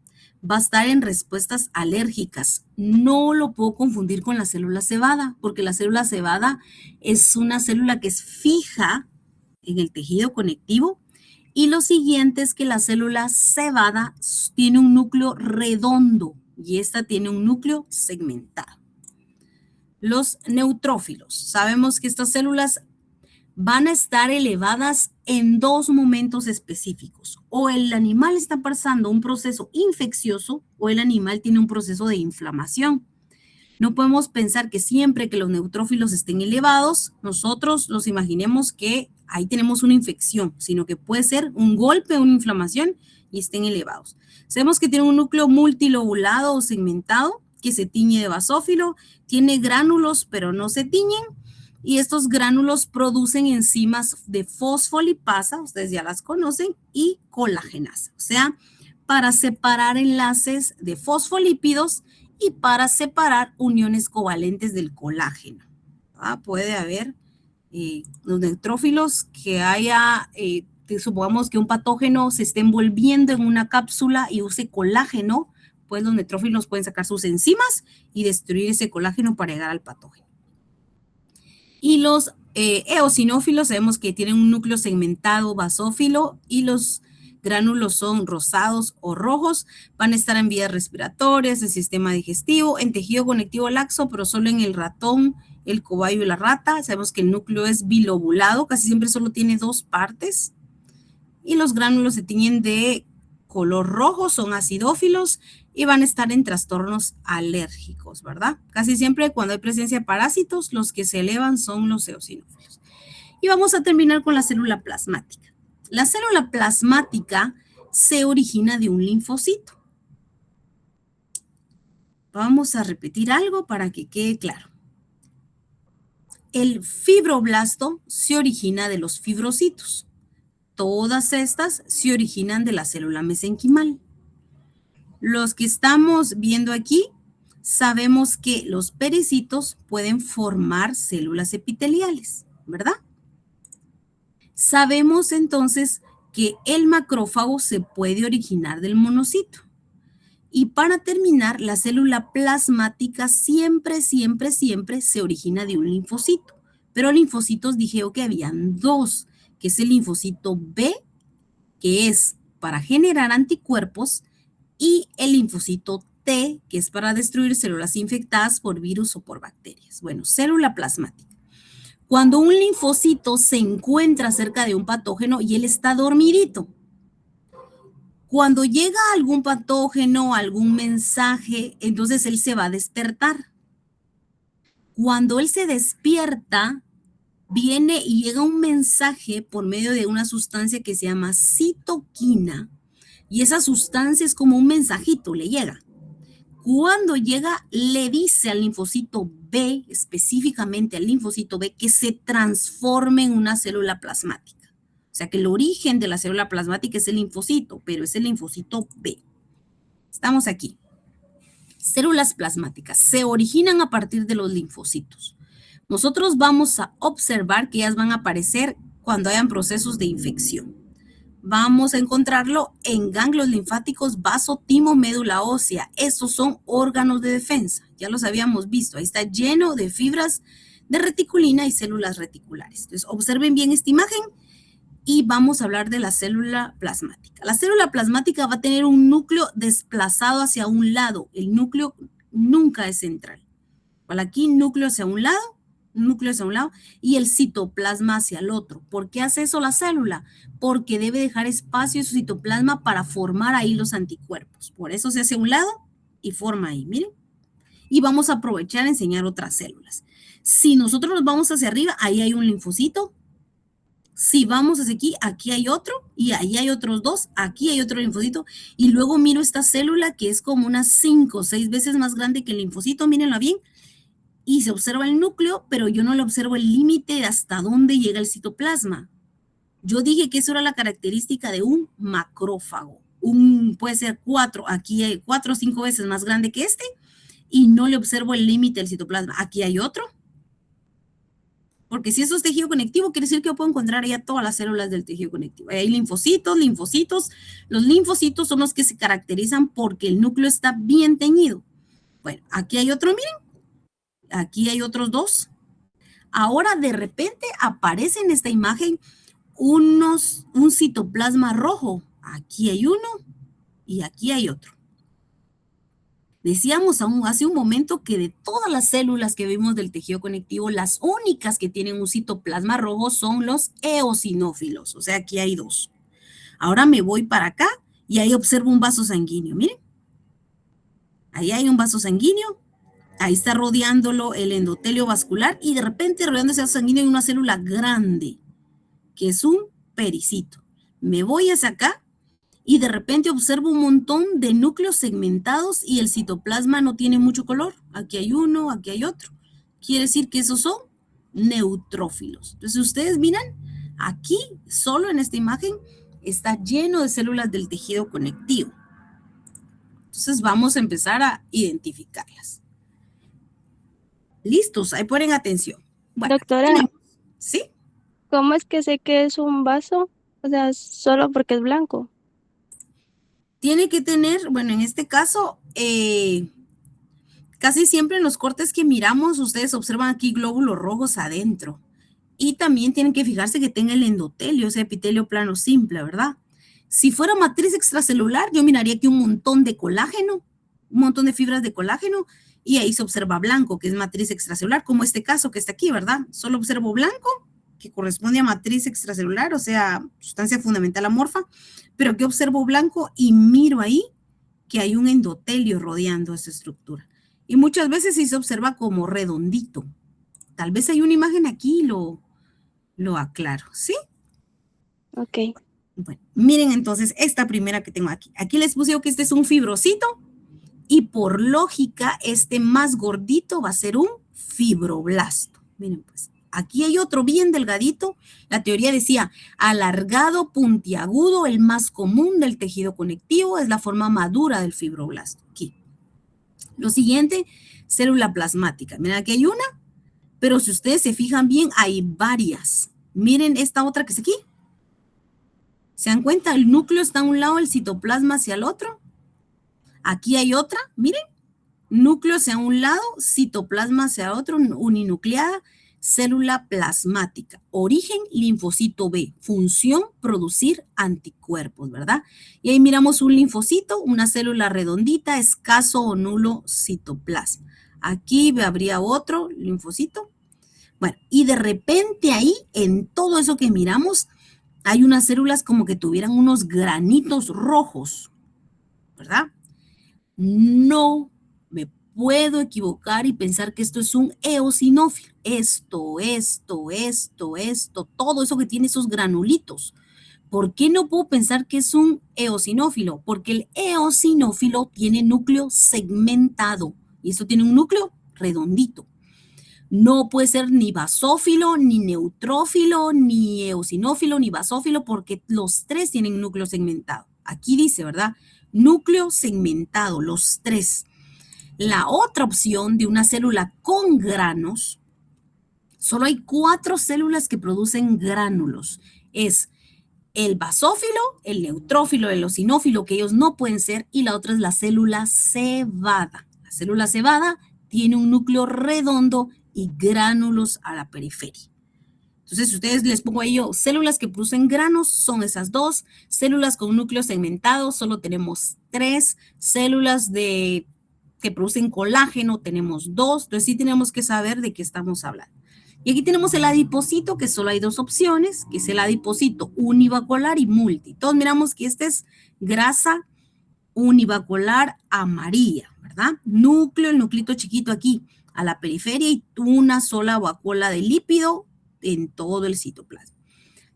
Va a estar en respuestas alérgicas. No lo puedo confundir con la célula cebada, porque la célula cebada es una célula que es fija en el tejido conectivo. Y lo siguiente es que la célula cebada tiene un núcleo redondo y esta tiene un núcleo segmentado. Los neutrófilos. Sabemos que estas células van a estar elevadas en 2 momentos específicos. O el animal está pasando un proceso infeccioso o el animal tiene un proceso de inflamación. No podemos pensar que siempre que los neutrófilos estén elevados, nosotros los imaginemos que ahí tenemos una infección, sino que puede ser un golpe, una inflamación y estén elevados. Sabemos que tiene un núcleo multilobulado o segmentado que se tiñe de basófilo, tiene gránulos pero no se tiñen. Y estos gránulos producen enzimas de fosfolipasa, ustedes ya las conocen, y colagenasa. O sea, para separar enlaces de fosfolípidos y para separar uniones covalentes del colágeno. Puede haber los neutrófilos que haya, supongamos que un patógeno se esté envolviendo en una cápsula y use colágeno, pues los neutrófilos pueden sacar sus enzimas y destruir ese colágeno para llegar al patógeno. Y los eosinófilos sabemos que tienen un núcleo segmentado basófilo y los gránulos son rosados o rojos, van a estar en vías respiratorias, en sistema digestivo, en tejido conectivo laxo, pero solo en el ratón, el cobayo y la rata. Sabemos que el núcleo es bilobulado, casi siempre solo tiene 2 partes. Y los gránulos se tiñen de color rojo, son acidófilos y van a estar en trastornos alérgicos, ¿verdad? Casi siempre cuando hay presencia de parásitos, los que se elevan son los eosinófilos. Y vamos a terminar con la célula plasmática. La célula plasmática se origina de un linfocito. Vamos a repetir algo para que quede claro. El fibroblasto se origina de los fibrocitos. Todas estas se originan de la célula mesenquimal. Los que estamos viendo aquí, sabemos que los pericitos pueden formar células epiteliales, ¿verdad? Sabemos entonces que el macrófago se puede originar del monocito. Y para terminar, la célula plasmática siempre se origina de un linfocito. Pero linfocitos dije que habían 2, que es el linfocito B, que es para generar anticuerpos, y el linfocito T, que es para destruir células infectadas por virus o por bacterias. Bueno, célula plasmática. Cuando un linfocito se encuentra cerca de un patógeno y él está dormidito, cuando llega algún patógeno, algún mensaje, entonces él se va a despertar. Cuando él se despierta, viene y llega un mensaje por medio de una sustancia que se llama citoquina. Y esa sustancia es como un mensajito, le llega. Cuando llega, le dice al linfocito B, específicamente al linfocito B, que se transforme en una célula plasmática. O sea que el origen de la célula plasmática es el linfocito, pero es el linfocito B. Estamos aquí. Células plasmáticas se originan a partir de los linfocitos. Nosotros vamos a observar que ellas van a aparecer cuando hayan procesos de infección. Vamos a encontrarlo en ganglios linfáticos, vaso, timo, médula ósea. Estos son órganos de defensa. Ya los habíamos visto. Ahí está lleno de fibras de reticulina y células reticulares. Entonces, observen bien esta imagen y vamos a hablar de la célula plasmática. La célula plasmática va a tener un núcleo desplazado hacia un lado. El núcleo nunca es central. Por aquí, núcleo hacia un lado y el citoplasma hacia el otro. ¿Por qué hace eso la célula? Porque debe dejar espacio en su citoplasma para formar ahí los anticuerpos. Por eso se hace a un lado y forma ahí, miren. Y vamos a aprovechar a enseñar otras células. Si nosotros nos vamos hacia arriba, ahí hay un linfocito. Si vamos hacia aquí, aquí hay otro y ahí hay otros dos, aquí hay otro linfocito y luego miro esta célula que es como unas 5 o 6 veces más grande que el linfocito, mírenla bien, y se observa el núcleo, pero yo no le observo el límite de hasta dónde llega el citoplasma. Yo dije que eso era la característica de un macrófago. Puede ser 4, aquí hay 4 o 5 veces más grande que este y no le observo el límite del citoplasma. Aquí hay otro. Porque si eso es tejido conectivo, quiere decir que yo puedo encontrar ya todas las células del tejido conectivo. Hay linfocitos. Los linfocitos son los que se caracterizan porque el núcleo está bien teñido. Bueno, aquí hay otro, miren. Aquí hay otros dos. Ahora de repente aparece en esta imagen un citoplasma rojo. Aquí hay uno y aquí hay otro. Decíamos hace un momento que de todas las células que vimos del tejido conectivo, las únicas que tienen un citoplasma rojo son los eosinófilos. O sea, aquí hay dos. Ahora me voy para acá y ahí observo un vaso sanguíneo. Miren. Ahí hay un vaso sanguíneo. Ahí está rodeándolo el endotelio vascular y de repente rodeando ese vaso sanguíneo hay una célula grande, que es un pericito. Me voy hacia acá y de repente observo un montón de núcleos segmentados y el citoplasma no tiene mucho color. Aquí hay uno, aquí hay otro. Quiere decir que esos son neutrófilos. Entonces, ustedes miran, aquí, solo en esta imagen, está lleno de células del tejido conectivo. Entonces, vamos a empezar a identificarlas. Listos, ahí ponen atención. Bueno, Doctora, ¿sí? ¿cómo es que sé que es un vaso? O sea, solo porque es blanco. Tiene que tener, bueno, en este caso, casi siempre en los cortes que miramos, ustedes observan aquí glóbulos rojos adentro. Y también tienen que fijarse que tenga el endotelio, ese epitelio plano simple, ¿verdad? Si fuera matriz extracelular, yo miraría aquí un montón de colágeno, un montón de fibras de colágeno, y ahí se observa blanco, que es matriz extracelular, como este caso que está aquí, ¿verdad? Solo observo blanco, que corresponde a matriz extracelular, o sea, sustancia fundamental amorfa, pero aquí observo blanco y miro ahí que hay un endotelio rodeando esa estructura. Y muchas veces sí se observa como redondito. Tal vez hay una imagen aquí y lo aclaro, ¿sí? Ok. Bueno, miren entonces esta primera que tengo aquí. Aquí les puse que este es un fibrocito y por lógica este más gordito va a ser un fibroblasto. Miren pues, aquí hay otro bien delgadito. La teoría decía alargado, puntiagudo, el más común del tejido conectivo, es la forma madura del fibroblasto. Aquí. Lo siguiente, célula plasmática. Miren, aquí hay una, pero si ustedes se fijan bien, hay varias. Miren esta otra que está aquí. ¿Se dan cuenta? El núcleo está a un lado, el citoplasma hacia el otro. Aquí hay otra, miren. Núcleo hacia un lado, citoplasma hacia otro, uninucleada, célula plasmática. Origen, linfocito B. Función, producir anticuerpos, ¿verdad? Y ahí miramos un linfocito, una célula redondita, escaso o nulo citoplasma. Aquí habría otro linfocito. Bueno, y de repente ahí, en todo eso que miramos, hay unas células como que tuvieran unos granitos rojos, ¿verdad? No me puedo equivocar y pensar que esto es un eosinófilo. Esto, todo eso que tiene esos granulitos. ¿Por qué no puedo pensar que es un eosinófilo? Porque el eosinófilo tiene núcleo segmentado y esto tiene un núcleo redondito. No puede ser ni basófilo, ni neutrófilo, ni eosinófilo, ni basófilo, porque los tres tienen núcleo segmentado. Aquí dice, ¿verdad? Núcleo segmentado, los tres. La otra opción de una célula con granos, solo hay 4 células que producen gránulos. Es el basófilo, el neutrófilo, el eosinófilo, que ellos no pueden ser, y la otra es la célula cebada. La célula cebada tiene un núcleo redondo y gránulos a la periferia. Entonces, si ustedes les pongo ahí yo, células que producen granos, son esas 2. Células con núcleo segmentado, solo tenemos 3. Células que producen colágeno, tenemos 2. Entonces, sí tenemos que saber de qué estamos hablando. Y aquí tenemos el adipocito, que solo hay 2 opciones, que es el adipocito univacular y multi. Todos miramos que este es grasa univacular amarilla, ¿verdad? Núcleo, el nuclito chiquito aquí a la periferia y una sola vacuola de lípido en todo el citoplasma.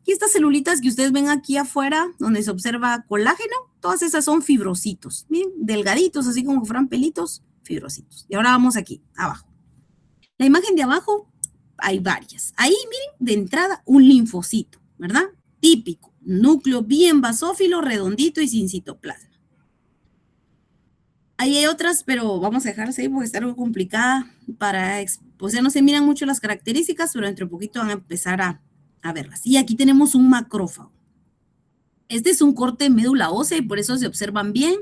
Y estas celulitas que ustedes ven aquí afuera, donde se observa colágeno, todas esas son fibrocitos, miren, delgaditos, así como que fueran pelitos, fibrocitos. Y ahora vamos aquí, abajo. La imagen de abajo, hay varias. Ahí, miren, de entrada, un linfocito, ¿verdad? Típico, núcleo bien basófilo, redondito y sin citoplasma. Ahí hay otras, pero vamos a dejarlas ahí porque está algo complicada pues ya no se miran mucho las características, pero dentro de poquito van a empezar a verlas. Y aquí tenemos un macrófago. Este es un corte de médula ósea y por eso se observan bien,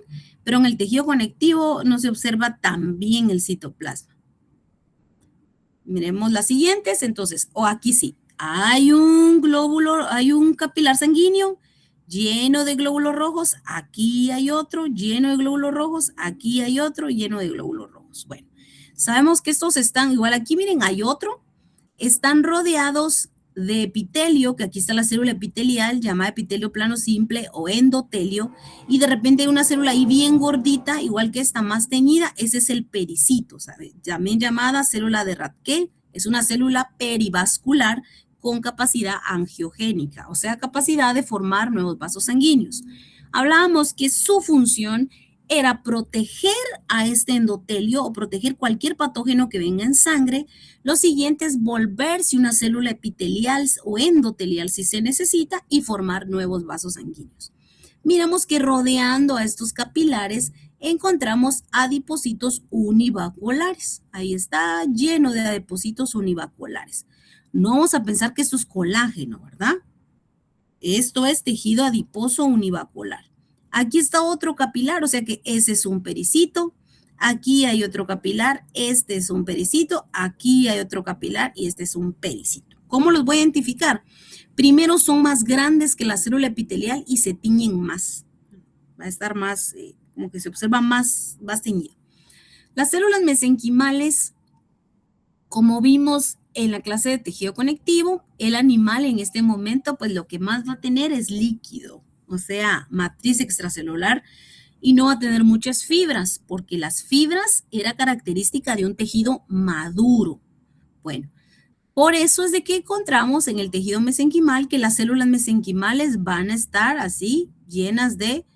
pero en el tejido conectivo no se observa tan bien el citoplasma. Miremos las siguientes, entonces, aquí sí, hay un glóbulo, hay un capilar sanguíneo lleno de glóbulos rojos, aquí hay otro lleno de glóbulos rojos, aquí hay otro lleno de glóbulos rojos. Bueno, sabemos que estos están, igual aquí miren, hay otro, están rodeados de epitelio, que aquí está la célula epitelial llamada epitelio plano simple o endotelio, y de repente hay una célula ahí bien gordita, igual que esta más teñida, ese es el pericito, ¿sabe? También llamada célula de Rathke, es una célula perivascular con capacidad angiogénica, o sea, capacidad de formar nuevos vasos sanguíneos. Hablábamos que su función era proteger a este endotelio o proteger cualquier patógeno que venga en sangre. Lo siguiente es volverse una célula epitelial o endotelial si se necesita y formar nuevos vasos sanguíneos. Miramos que rodeando a estos capilares encontramos adipocitos univaculares. Ahí está lleno de adipocitos univaculares. No vamos a pensar que esto es colágeno, ¿verdad? Esto es tejido adiposo univacular. Aquí está otro capilar, o sea que ese es un pericito. Aquí hay otro capilar, este es un pericito. Aquí hay otro capilar y este es un pericito. ¿Cómo los voy a identificar? Primero son más grandes que la célula epitelial y se tiñen más. Va a estar más, como que se observa más teñido. Las células mesenquimales, como vimos en la clase de tejido conectivo, el animal en este momento, pues lo que más va a tener es líquido, o sea, matriz extracelular, y no va a tener muchas fibras, porque las fibras era característica de un tejido maduro. Bueno, por eso es de que encontramos en el tejido mesenquimal que las células mesenquimales van a estar así, llenas de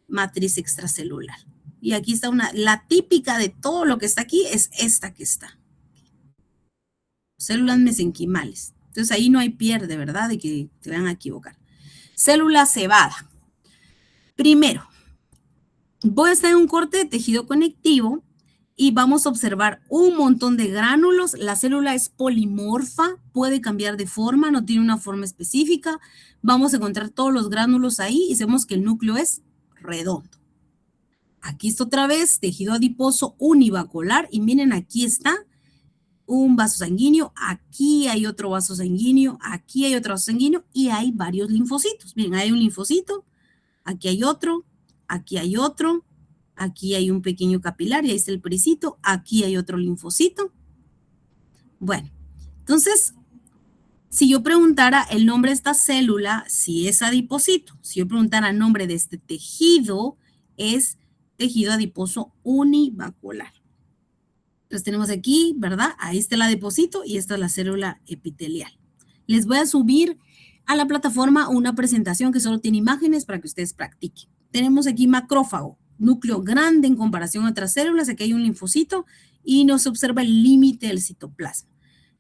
matriz extracelular. Y aquí está la típica de todo lo que está aquí es esta que está. Células mesenquimales. Entonces ahí no hay pierde, ¿verdad? De que te van a equivocar. Célula cebada. Primero, voy a estar en un corte de tejido conectivo y vamos a observar un montón de gránulos. La célula es polimorfa, puede cambiar de forma, no tiene una forma específica. Vamos a encontrar todos los gránulos ahí y sabemos que el núcleo es redondo. Aquí está otra vez tejido adiposo univacular y miren, aquí está un vaso sanguíneo, aquí hay otro vaso sanguíneo, aquí hay otro vaso sanguíneo y hay varios linfocitos. Miren, hay un linfocito, aquí hay otro, aquí hay otro, aquí hay un pequeño capilar y ahí está el pericito, aquí hay otro linfocito. Bueno, entonces, si yo preguntara el nombre de esta célula, si es adipocito, si yo preguntara el nombre de este tejido, es tejido adiposo univacular. Entonces tenemos aquí, ¿verdad? Ahí está el adipocito y esta es la célula epitelial. Les voy a subir a la plataforma una presentación que solo tiene imágenes para que ustedes practiquen. Tenemos aquí macrófago, núcleo grande en comparación a otras células. Aquí hay un linfocito y nos observa el límite del citoplasma.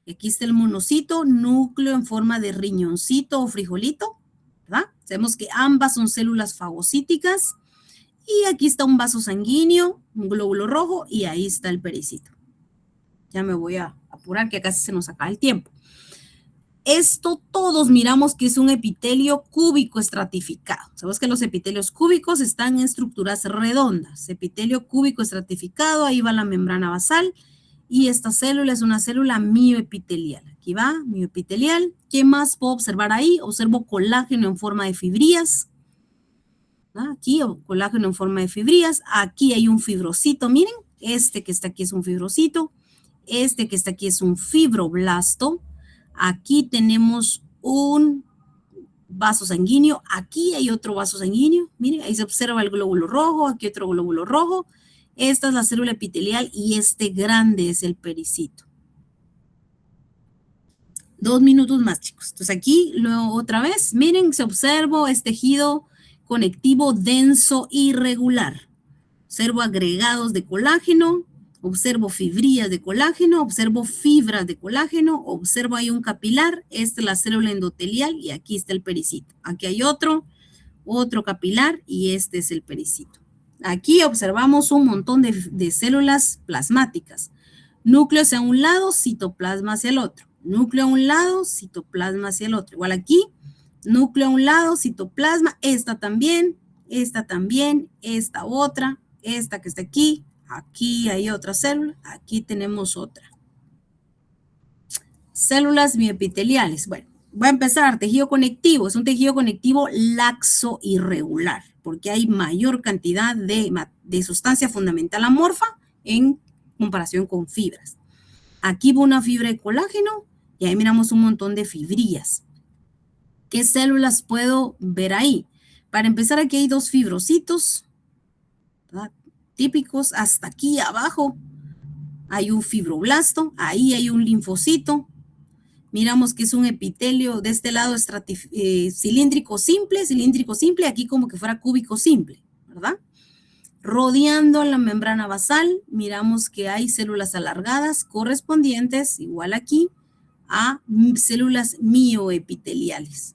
Y aquí está el monocito, núcleo en forma de riñoncito o frijolito, ¿verdad? Sabemos que ambas son células fagocíticas. Y aquí está un vaso sanguíneo, un glóbulo rojo, y ahí está el pericito. Ya me voy a apurar que casi se nos acaba el tiempo. Esto todos miramos que es un epitelio cúbico estratificado. Sabemos que los epitelios cúbicos están en estructuras redondas. Epitelio cúbico estratificado, ahí va la membrana basal. Y esta célula es una célula mioepitelial. Aquí va, mioepitelial. ¿Qué más puedo observar ahí? Observo colágeno en forma de fibrillas. Aquí, colágeno en forma de fibrillas. Aquí hay un fibrocito, miren. Este que está aquí es un fibrocito. Este que está aquí es un fibroblasto. Aquí tenemos un vaso sanguíneo. Aquí hay otro vaso sanguíneo. Miren, ahí se observa el glóbulo rojo. Aquí otro glóbulo rojo. Esta es la célula epitelial y este grande es el pericito. 2 minutos más, chicos. Entonces aquí, luego otra vez, miren, se observa es tejido conectivo denso irregular. Observo agregados de colágeno, observo fibrillas de colágeno, observo fibras de colágeno, observo ahí un capilar, esta es la célula endotelial y aquí está el pericito. Aquí hay otro capilar y este es el pericito. Aquí observamos un montón de células plasmáticas. Núcleo hacia un lado, citoplasma hacia el otro. Núcleo a un lado, citoplasma hacia el otro. Igual aquí, núcleo a un lado, citoplasma, esta también, esta otra, esta que está aquí, aquí hay otra célula, aquí tenemos otra. Células mioepiteliales. Bueno, voy a empezar, tejido conectivo, es un tejido conectivo laxo irregular, porque hay mayor cantidad de sustancia fundamental amorfa en comparación con fibras. Aquí va una fibra de colágeno y ahí miramos un montón de fibrillas. ¿Qué células puedo ver ahí? Para empezar, aquí hay 2 fibrocitos, ¿verdad? Típicos. Hasta aquí abajo hay un fibroblasto, ahí hay un linfocito. Miramos que es un epitelio, de este lado cilíndrico simple, aquí como que fuera cúbico simple, ¿verdad? Rodeando la membrana basal, miramos que hay células alargadas correspondientes, igual aquí, a células mioepiteliales.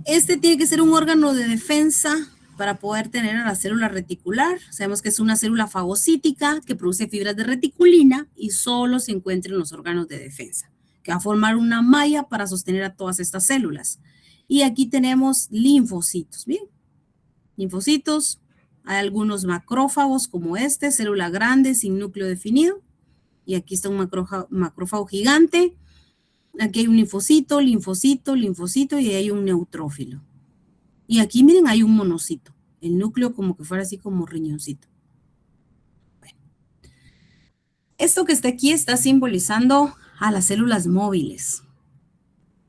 Este tiene que ser un órgano de defensa para poder tener a la célula reticular. Sabemos que es una célula fagocítica que produce fibras de reticulina y solo se encuentra en los órganos de defensa, que va a formar una malla para sostener a todas estas células. Y aquí tenemos linfocitos, ¿bien? Linfocitos, hay algunos macrófagos como este, célula grande sin núcleo definido. Y aquí está un macrófago gigante. Aquí hay un linfocito, y hay un neutrófilo. Y aquí, miren, hay un monocito. El núcleo como que fuera así como riñoncito. Bueno. Esto que está aquí está simbolizando a las células móviles.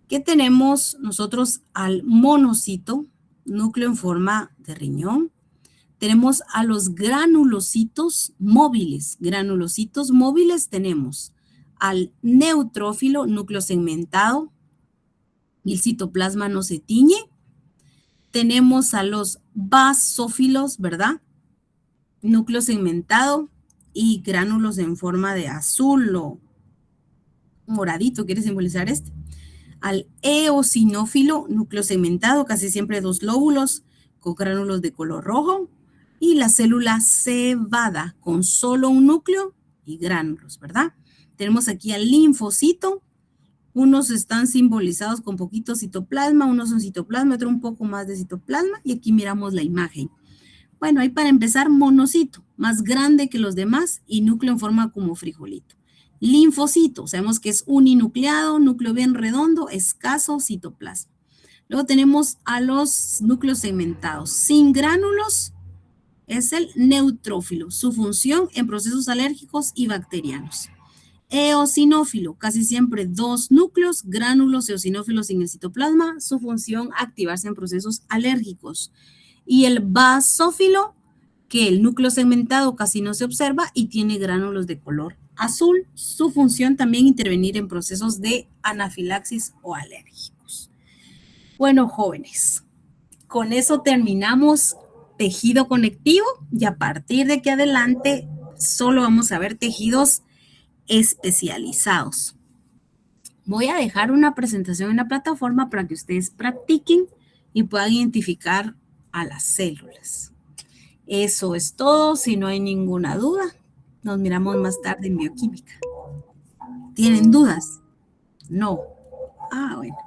¿Qué tenemos nosotros al monocito? Núcleo en forma de riñón. Tenemos a los granulocitos móviles. Granulocitos móviles tenemos al neutrófilo, núcleo segmentado, y el citoplasma no se tiñe. Tenemos a los basófilos, ¿verdad? Núcleo segmentado y gránulos en forma de azul o moradito, quiere simbolizar este. Al eosinófilo, núcleo segmentado, casi siempre 2 lóbulos con gránulos de color rojo. Y la célula cebada con solo un núcleo y gránulos, ¿verdad? Tenemos aquí al linfocito. Unos están simbolizados con poquito citoplasma, unos son citoplasma, otro un poco más de citoplasma. Y aquí miramos la imagen. Bueno, ahí para empezar, monocito, más grande que los demás y núcleo en forma como frijolito. Linfocito, sabemos que es uninucleado, núcleo bien redondo, escaso citoplasma. Luego tenemos a los núcleos segmentados, sin gránulos, es el neutrófilo, su función en procesos alérgicos y bacterianos. Eosinófilo, casi siempre 2 núcleos, gránulos eosinófilos en el citoplasma, su función activarse en procesos alérgicos. Y el basófilo, que el núcleo segmentado casi no se observa y tiene gránulos de color azul, su función también intervenir en procesos de anafilaxis o alérgicos. Bueno, jóvenes, con eso terminamos tejido conectivo y a partir de aquí adelante solo vamos a ver tejidos especializados. Voy a dejar una presentación en la plataforma para que ustedes practiquen y puedan identificar a las células. Eso es todo. Si no hay ninguna duda, nos miramos más tarde en bioquímica. ¿Tienen dudas? No. Ah, bueno.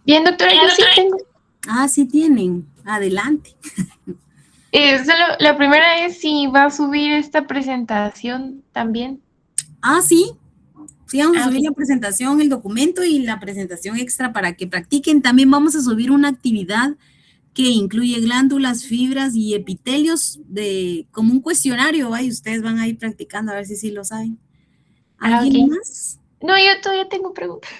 Bien, doctora, yo sí tengo. Ah, sí tienen. Adelante. Solo, la primera es si va a subir esta presentación también. Ah, sí. Sí, vamos a subir Ok. la presentación, el documento y la presentación extra para que practiquen. También vamos a subir una actividad que incluye glándulas, fibras y epitelios como un cuestionario, ¿va? Y ustedes van a ir practicando a ver si sí lo saben. ¿Alguien Ok. más? No, yo todavía tengo preguntas.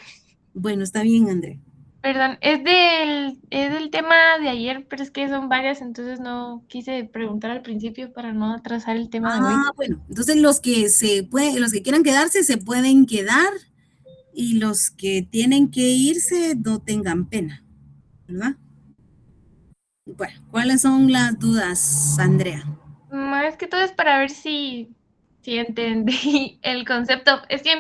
Bueno, está bien, André. Perdón, es del tema de ayer, pero es que son varias, entonces no quise preguntar al principio para no atrasar el tema de hoy. Ah, bueno, entonces los que los que quieran quedarse se pueden quedar y los que tienen que irse no tengan pena, ¿verdad? Bueno, ¿cuáles son las dudas, Andrea? Más que todo es para ver si entendí el concepto. Es que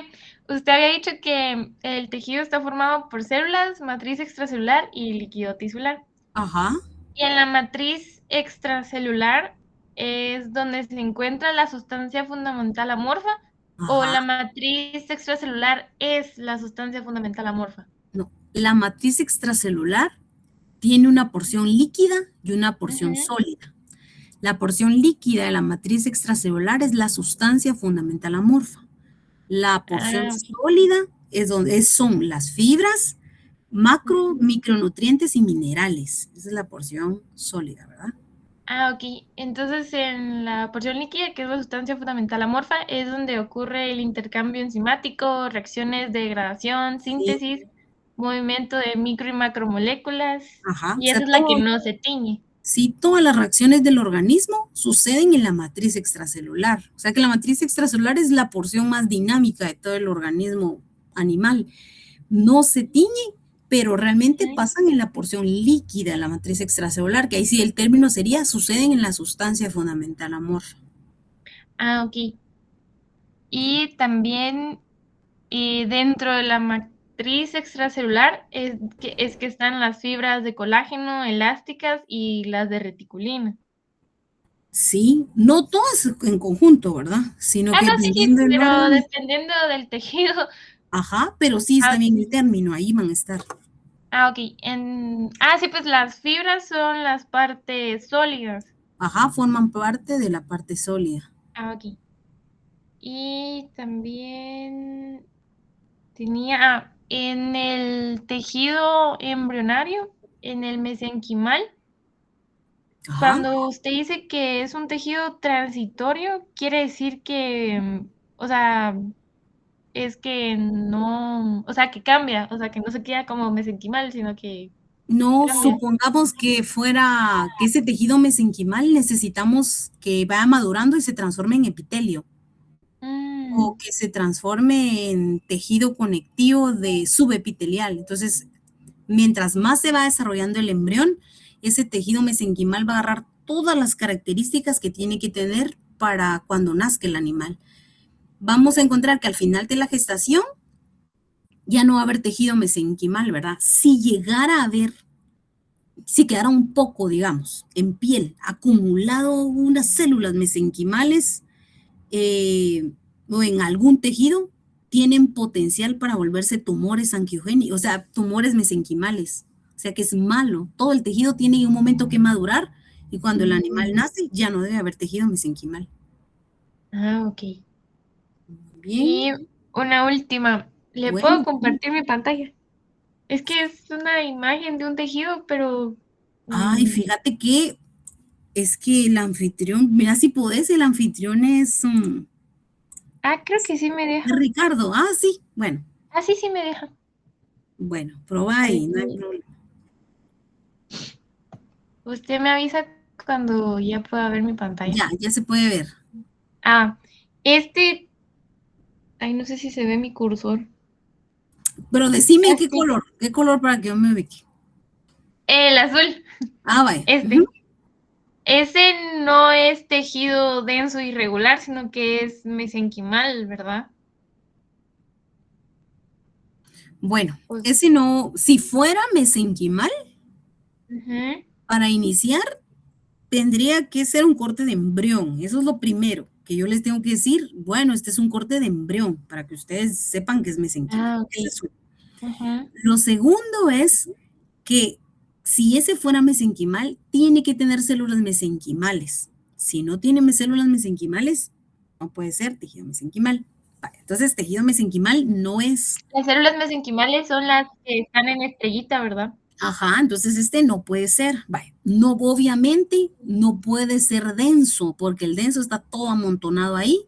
usted había dicho que el tejido está formado por células, matriz extracelular y líquido tisular. Ajá, Y en la matriz extracelular es donde se encuentra la sustancia fundamental amorfa, o ajá. la matriz extracelular es la sustancia fundamental amorfa. No, la matriz extracelular tiene una porción líquida y una porción Ujú. sólida. La porción líquida de la matriz extracelular es la sustancia fundamental amorfa. La porción Ah, ok. sólida es donde son las fibras, macro, Ujú. micronutrientes y minerales. Esa es la porción sólida, ¿verdad? Ah, ok. Entonces, en la porción líquida, que es la sustancia fundamental amorfa, es donde ocurre el intercambio enzimático, reacciones de degradación, Sí, síntesis, movimiento de micro y macromoléculas, ajá. O y sea, esa es la que no se tiñe. sí, todas las reacciones del organismo suceden en la matriz extracelular. O sea que la matriz extracelular es la porción más dinámica de todo el organismo animal. No se tiñe, pero realmente Ujú. pasan en la porción líquida de la matriz extracelular, que ahí sí el término sería suceden en la sustancia fundamental amorfa. Ah, ok. Y también dentro de la matriz extracelular es que están las fibras de colágeno elásticas y las de reticulina. Sí, no todas en conjunto, ¿verdad? Sino Ah, que no, sí, sí, dependiendo del pero órgano, dependiendo del tejido. ajá, pero sí Ah, está bien ok. el término, ahí van a estar. Ok. Sí, pues las fibras son las partes sólidas. Ajá, forman parte de la parte sólida. Ok. Y también tenía, en el tejido embrionario, en el mesenquimal, Ajá, cuando usted dice que es un tejido transitorio, quiere decir que, o sea, es que no, o sea, que cambia, o sea, que no se queda como mesenquimal, sino que no cambia. supongamos que fuera, que ese tejido mesenquimal necesitamos que vaya madurando y se transforme en epitelio o Mm, que se transforme en tejido conectivo de subepitelial. Entonces, mientras más se va desarrollando el embrión, ese tejido mesenquimal va a agarrar todas las características que tiene que tener para cuando nazca el animal. Vamos a encontrar que al final de la gestación ya no va a haber tejido mesenquimal, ¿verdad? Si llegara a haber, si quedara un poco, digamos, en piel, acumulado unas células mesenquimales o en algún tejido, tienen potencial para volverse tumores angiogénicos, o sea, tumores mesenquimales. O sea que es malo. Todo el tejido tiene en un momento que madurar y cuando el animal nace ya no debe haber tejido mesenquimal. ok. Bien, Y una última, ¿le puedo bueno. compartir mi pantalla? Es que es una imagen de un tejido, pero... Ay, mm, fíjate que es que el anfitrión, mira si podés, el anfitrión es creo que sí me deja. Ricardo. Ah, sí, bueno, Sí, sí me deja. bueno, probá A ver, ahí, no hay problema. usted me avisa cuando ya pueda ver mi pantalla. Ya se puede ver. Ah, este. Ay, no sé si se ve mi cursor. Pero decime Sí. qué color para que yo me ubique. El azul, Ah, vaya. este. Ese no es tejido denso y regular, sino que es mesenquimal, ¿verdad? Bueno, Pues, ese no, si fuera mesenquimal, ujú. para iniciar, tendría que ser un corte de embrión. Eso es lo primero que yo les tengo que decir. Bueno, este es un corte de embrión para que ustedes sepan que es mesenquimal. Ah, Ese ok. es uno. Ujú. Lo segundo es que si ese fuera mesenquimal, tiene que tener células mesenquimales. Si no tiene células mesenquimales, no puede ser tejido mesenquimal. Vale, entonces, tejido mesenquimal no es. Las células mesenquimales son las que están en estrellita, ¿verdad? Ajá, entonces este no puede ser. Vale, no, obviamente no puede ser denso, porque el denso está todo amontonado ahí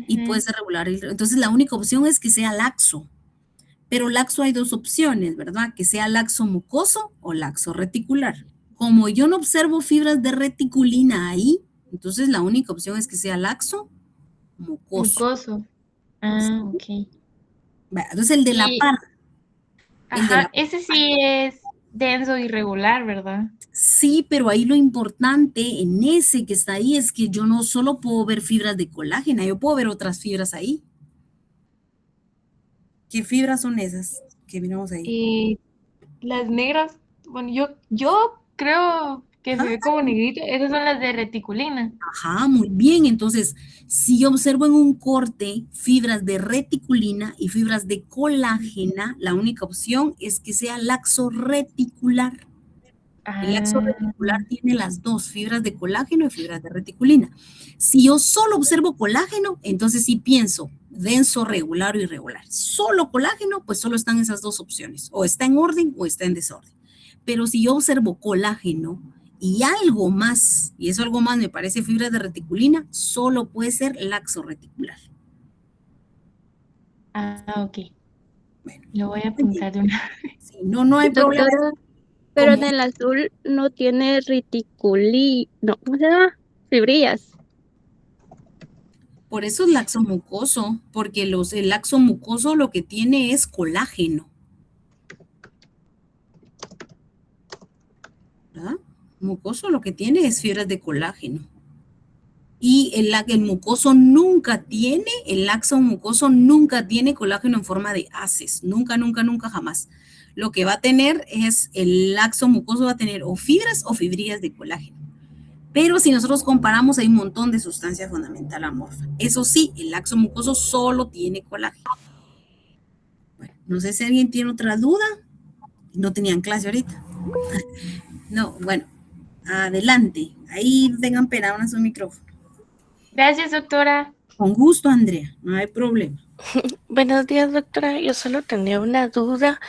y puede Ujú. ser regular. Entonces, la única opción es que sea laxo. Pero laxo hay dos opciones, ¿verdad? Que sea laxo mucoso o laxo reticular. Como yo no observo fibras de reticulina ahí, entonces la única opción es que sea laxo mucoso. Mucoso. Ah, ok. Entonces el de la Y, par, el de ajá, la ese sí es denso y regular, ¿verdad? sí, pero ahí lo importante en ese que está ahí es que yo no solo puedo ver fibras de colágeno, yo puedo ver otras fibras ahí. ¿Qué fibras son esas que miramos ahí? Y las negras, bueno, yo creo que se Ajá, ve como negrito. Esas son las de reticulina. ajá, muy bien. Entonces, si yo observo en un corte fibras de reticulina y fibras de colágena, la única opción es que sea laxo reticular. El laxo Ah, reticular tiene las dos, fibras de colágeno y fibras de reticulina. Si yo solo observo colágeno, entonces sí pienso denso, regular o irregular. Solo colágeno, pues solo están esas dos opciones. O está en orden o está en desorden. Pero si yo observo colágeno y algo más, y eso algo más me parece fibras de reticulina, solo puede ser laxo reticular. ok. Bueno, Lo voy a muy bien. apuntar de una. Sí, no, no hay problema. Doctora, pero en Como el azul no tiene no, ¿cómo se llama? Fibrillas. por eso es laxo mucoso, porque el laxo mucoso lo que tiene es colágeno. ¿Verdad? Mucoso lo que tiene es fibras de colágeno. Y el mucoso nunca tiene, el laxo mucoso nunca tiene colágeno en forma de haces. Nunca, nunca, nunca, jamás. Lo que va a tener es, el laxo mucoso va a tener o fibras o fibrillas de colágeno. Pero si nosotros comparamos, hay un montón de sustancia fundamental amorfa. Eso sí, el laxo mucoso solo tiene colágeno. Bueno, no sé si alguien tiene otra duda. No tenían clase ahorita. No, bueno, adelante. Ahí tengan pena, abran su micrófono. Gracias, doctora. Con gusto, Andrea, no hay problema. Buenos días, doctora. Yo solo tenía una duda.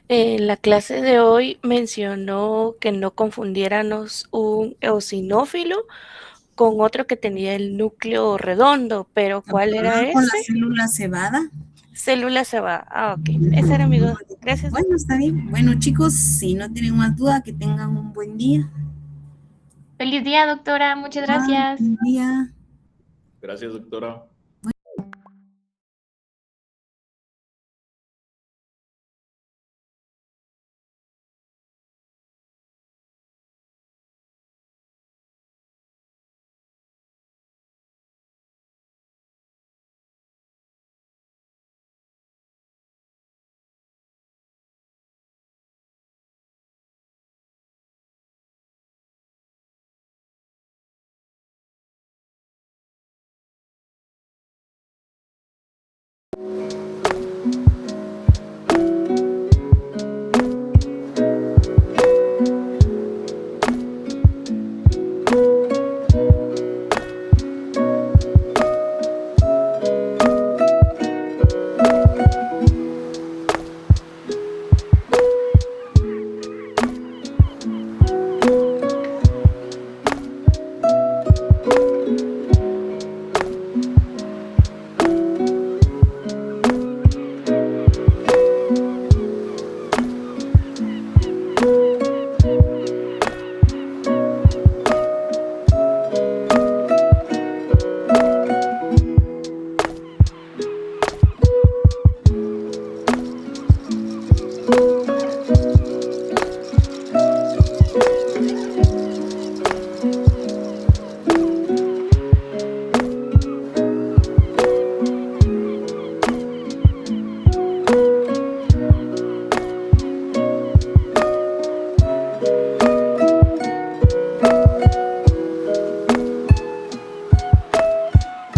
En la clase de hoy mencionó que no confundiéramos un eosinófilo con otro que tenía el núcleo redondo, pero ¿cuál era Con la ese? célula cebada. Célula cebada. Ah, ok. Esa era mi duda. Gracias. Bueno, está bien. Bueno, chicos, si no tienen más duda, que tengan un buen día. Feliz día, doctora. Muchas gracias. Buen día. Gracias, doctora.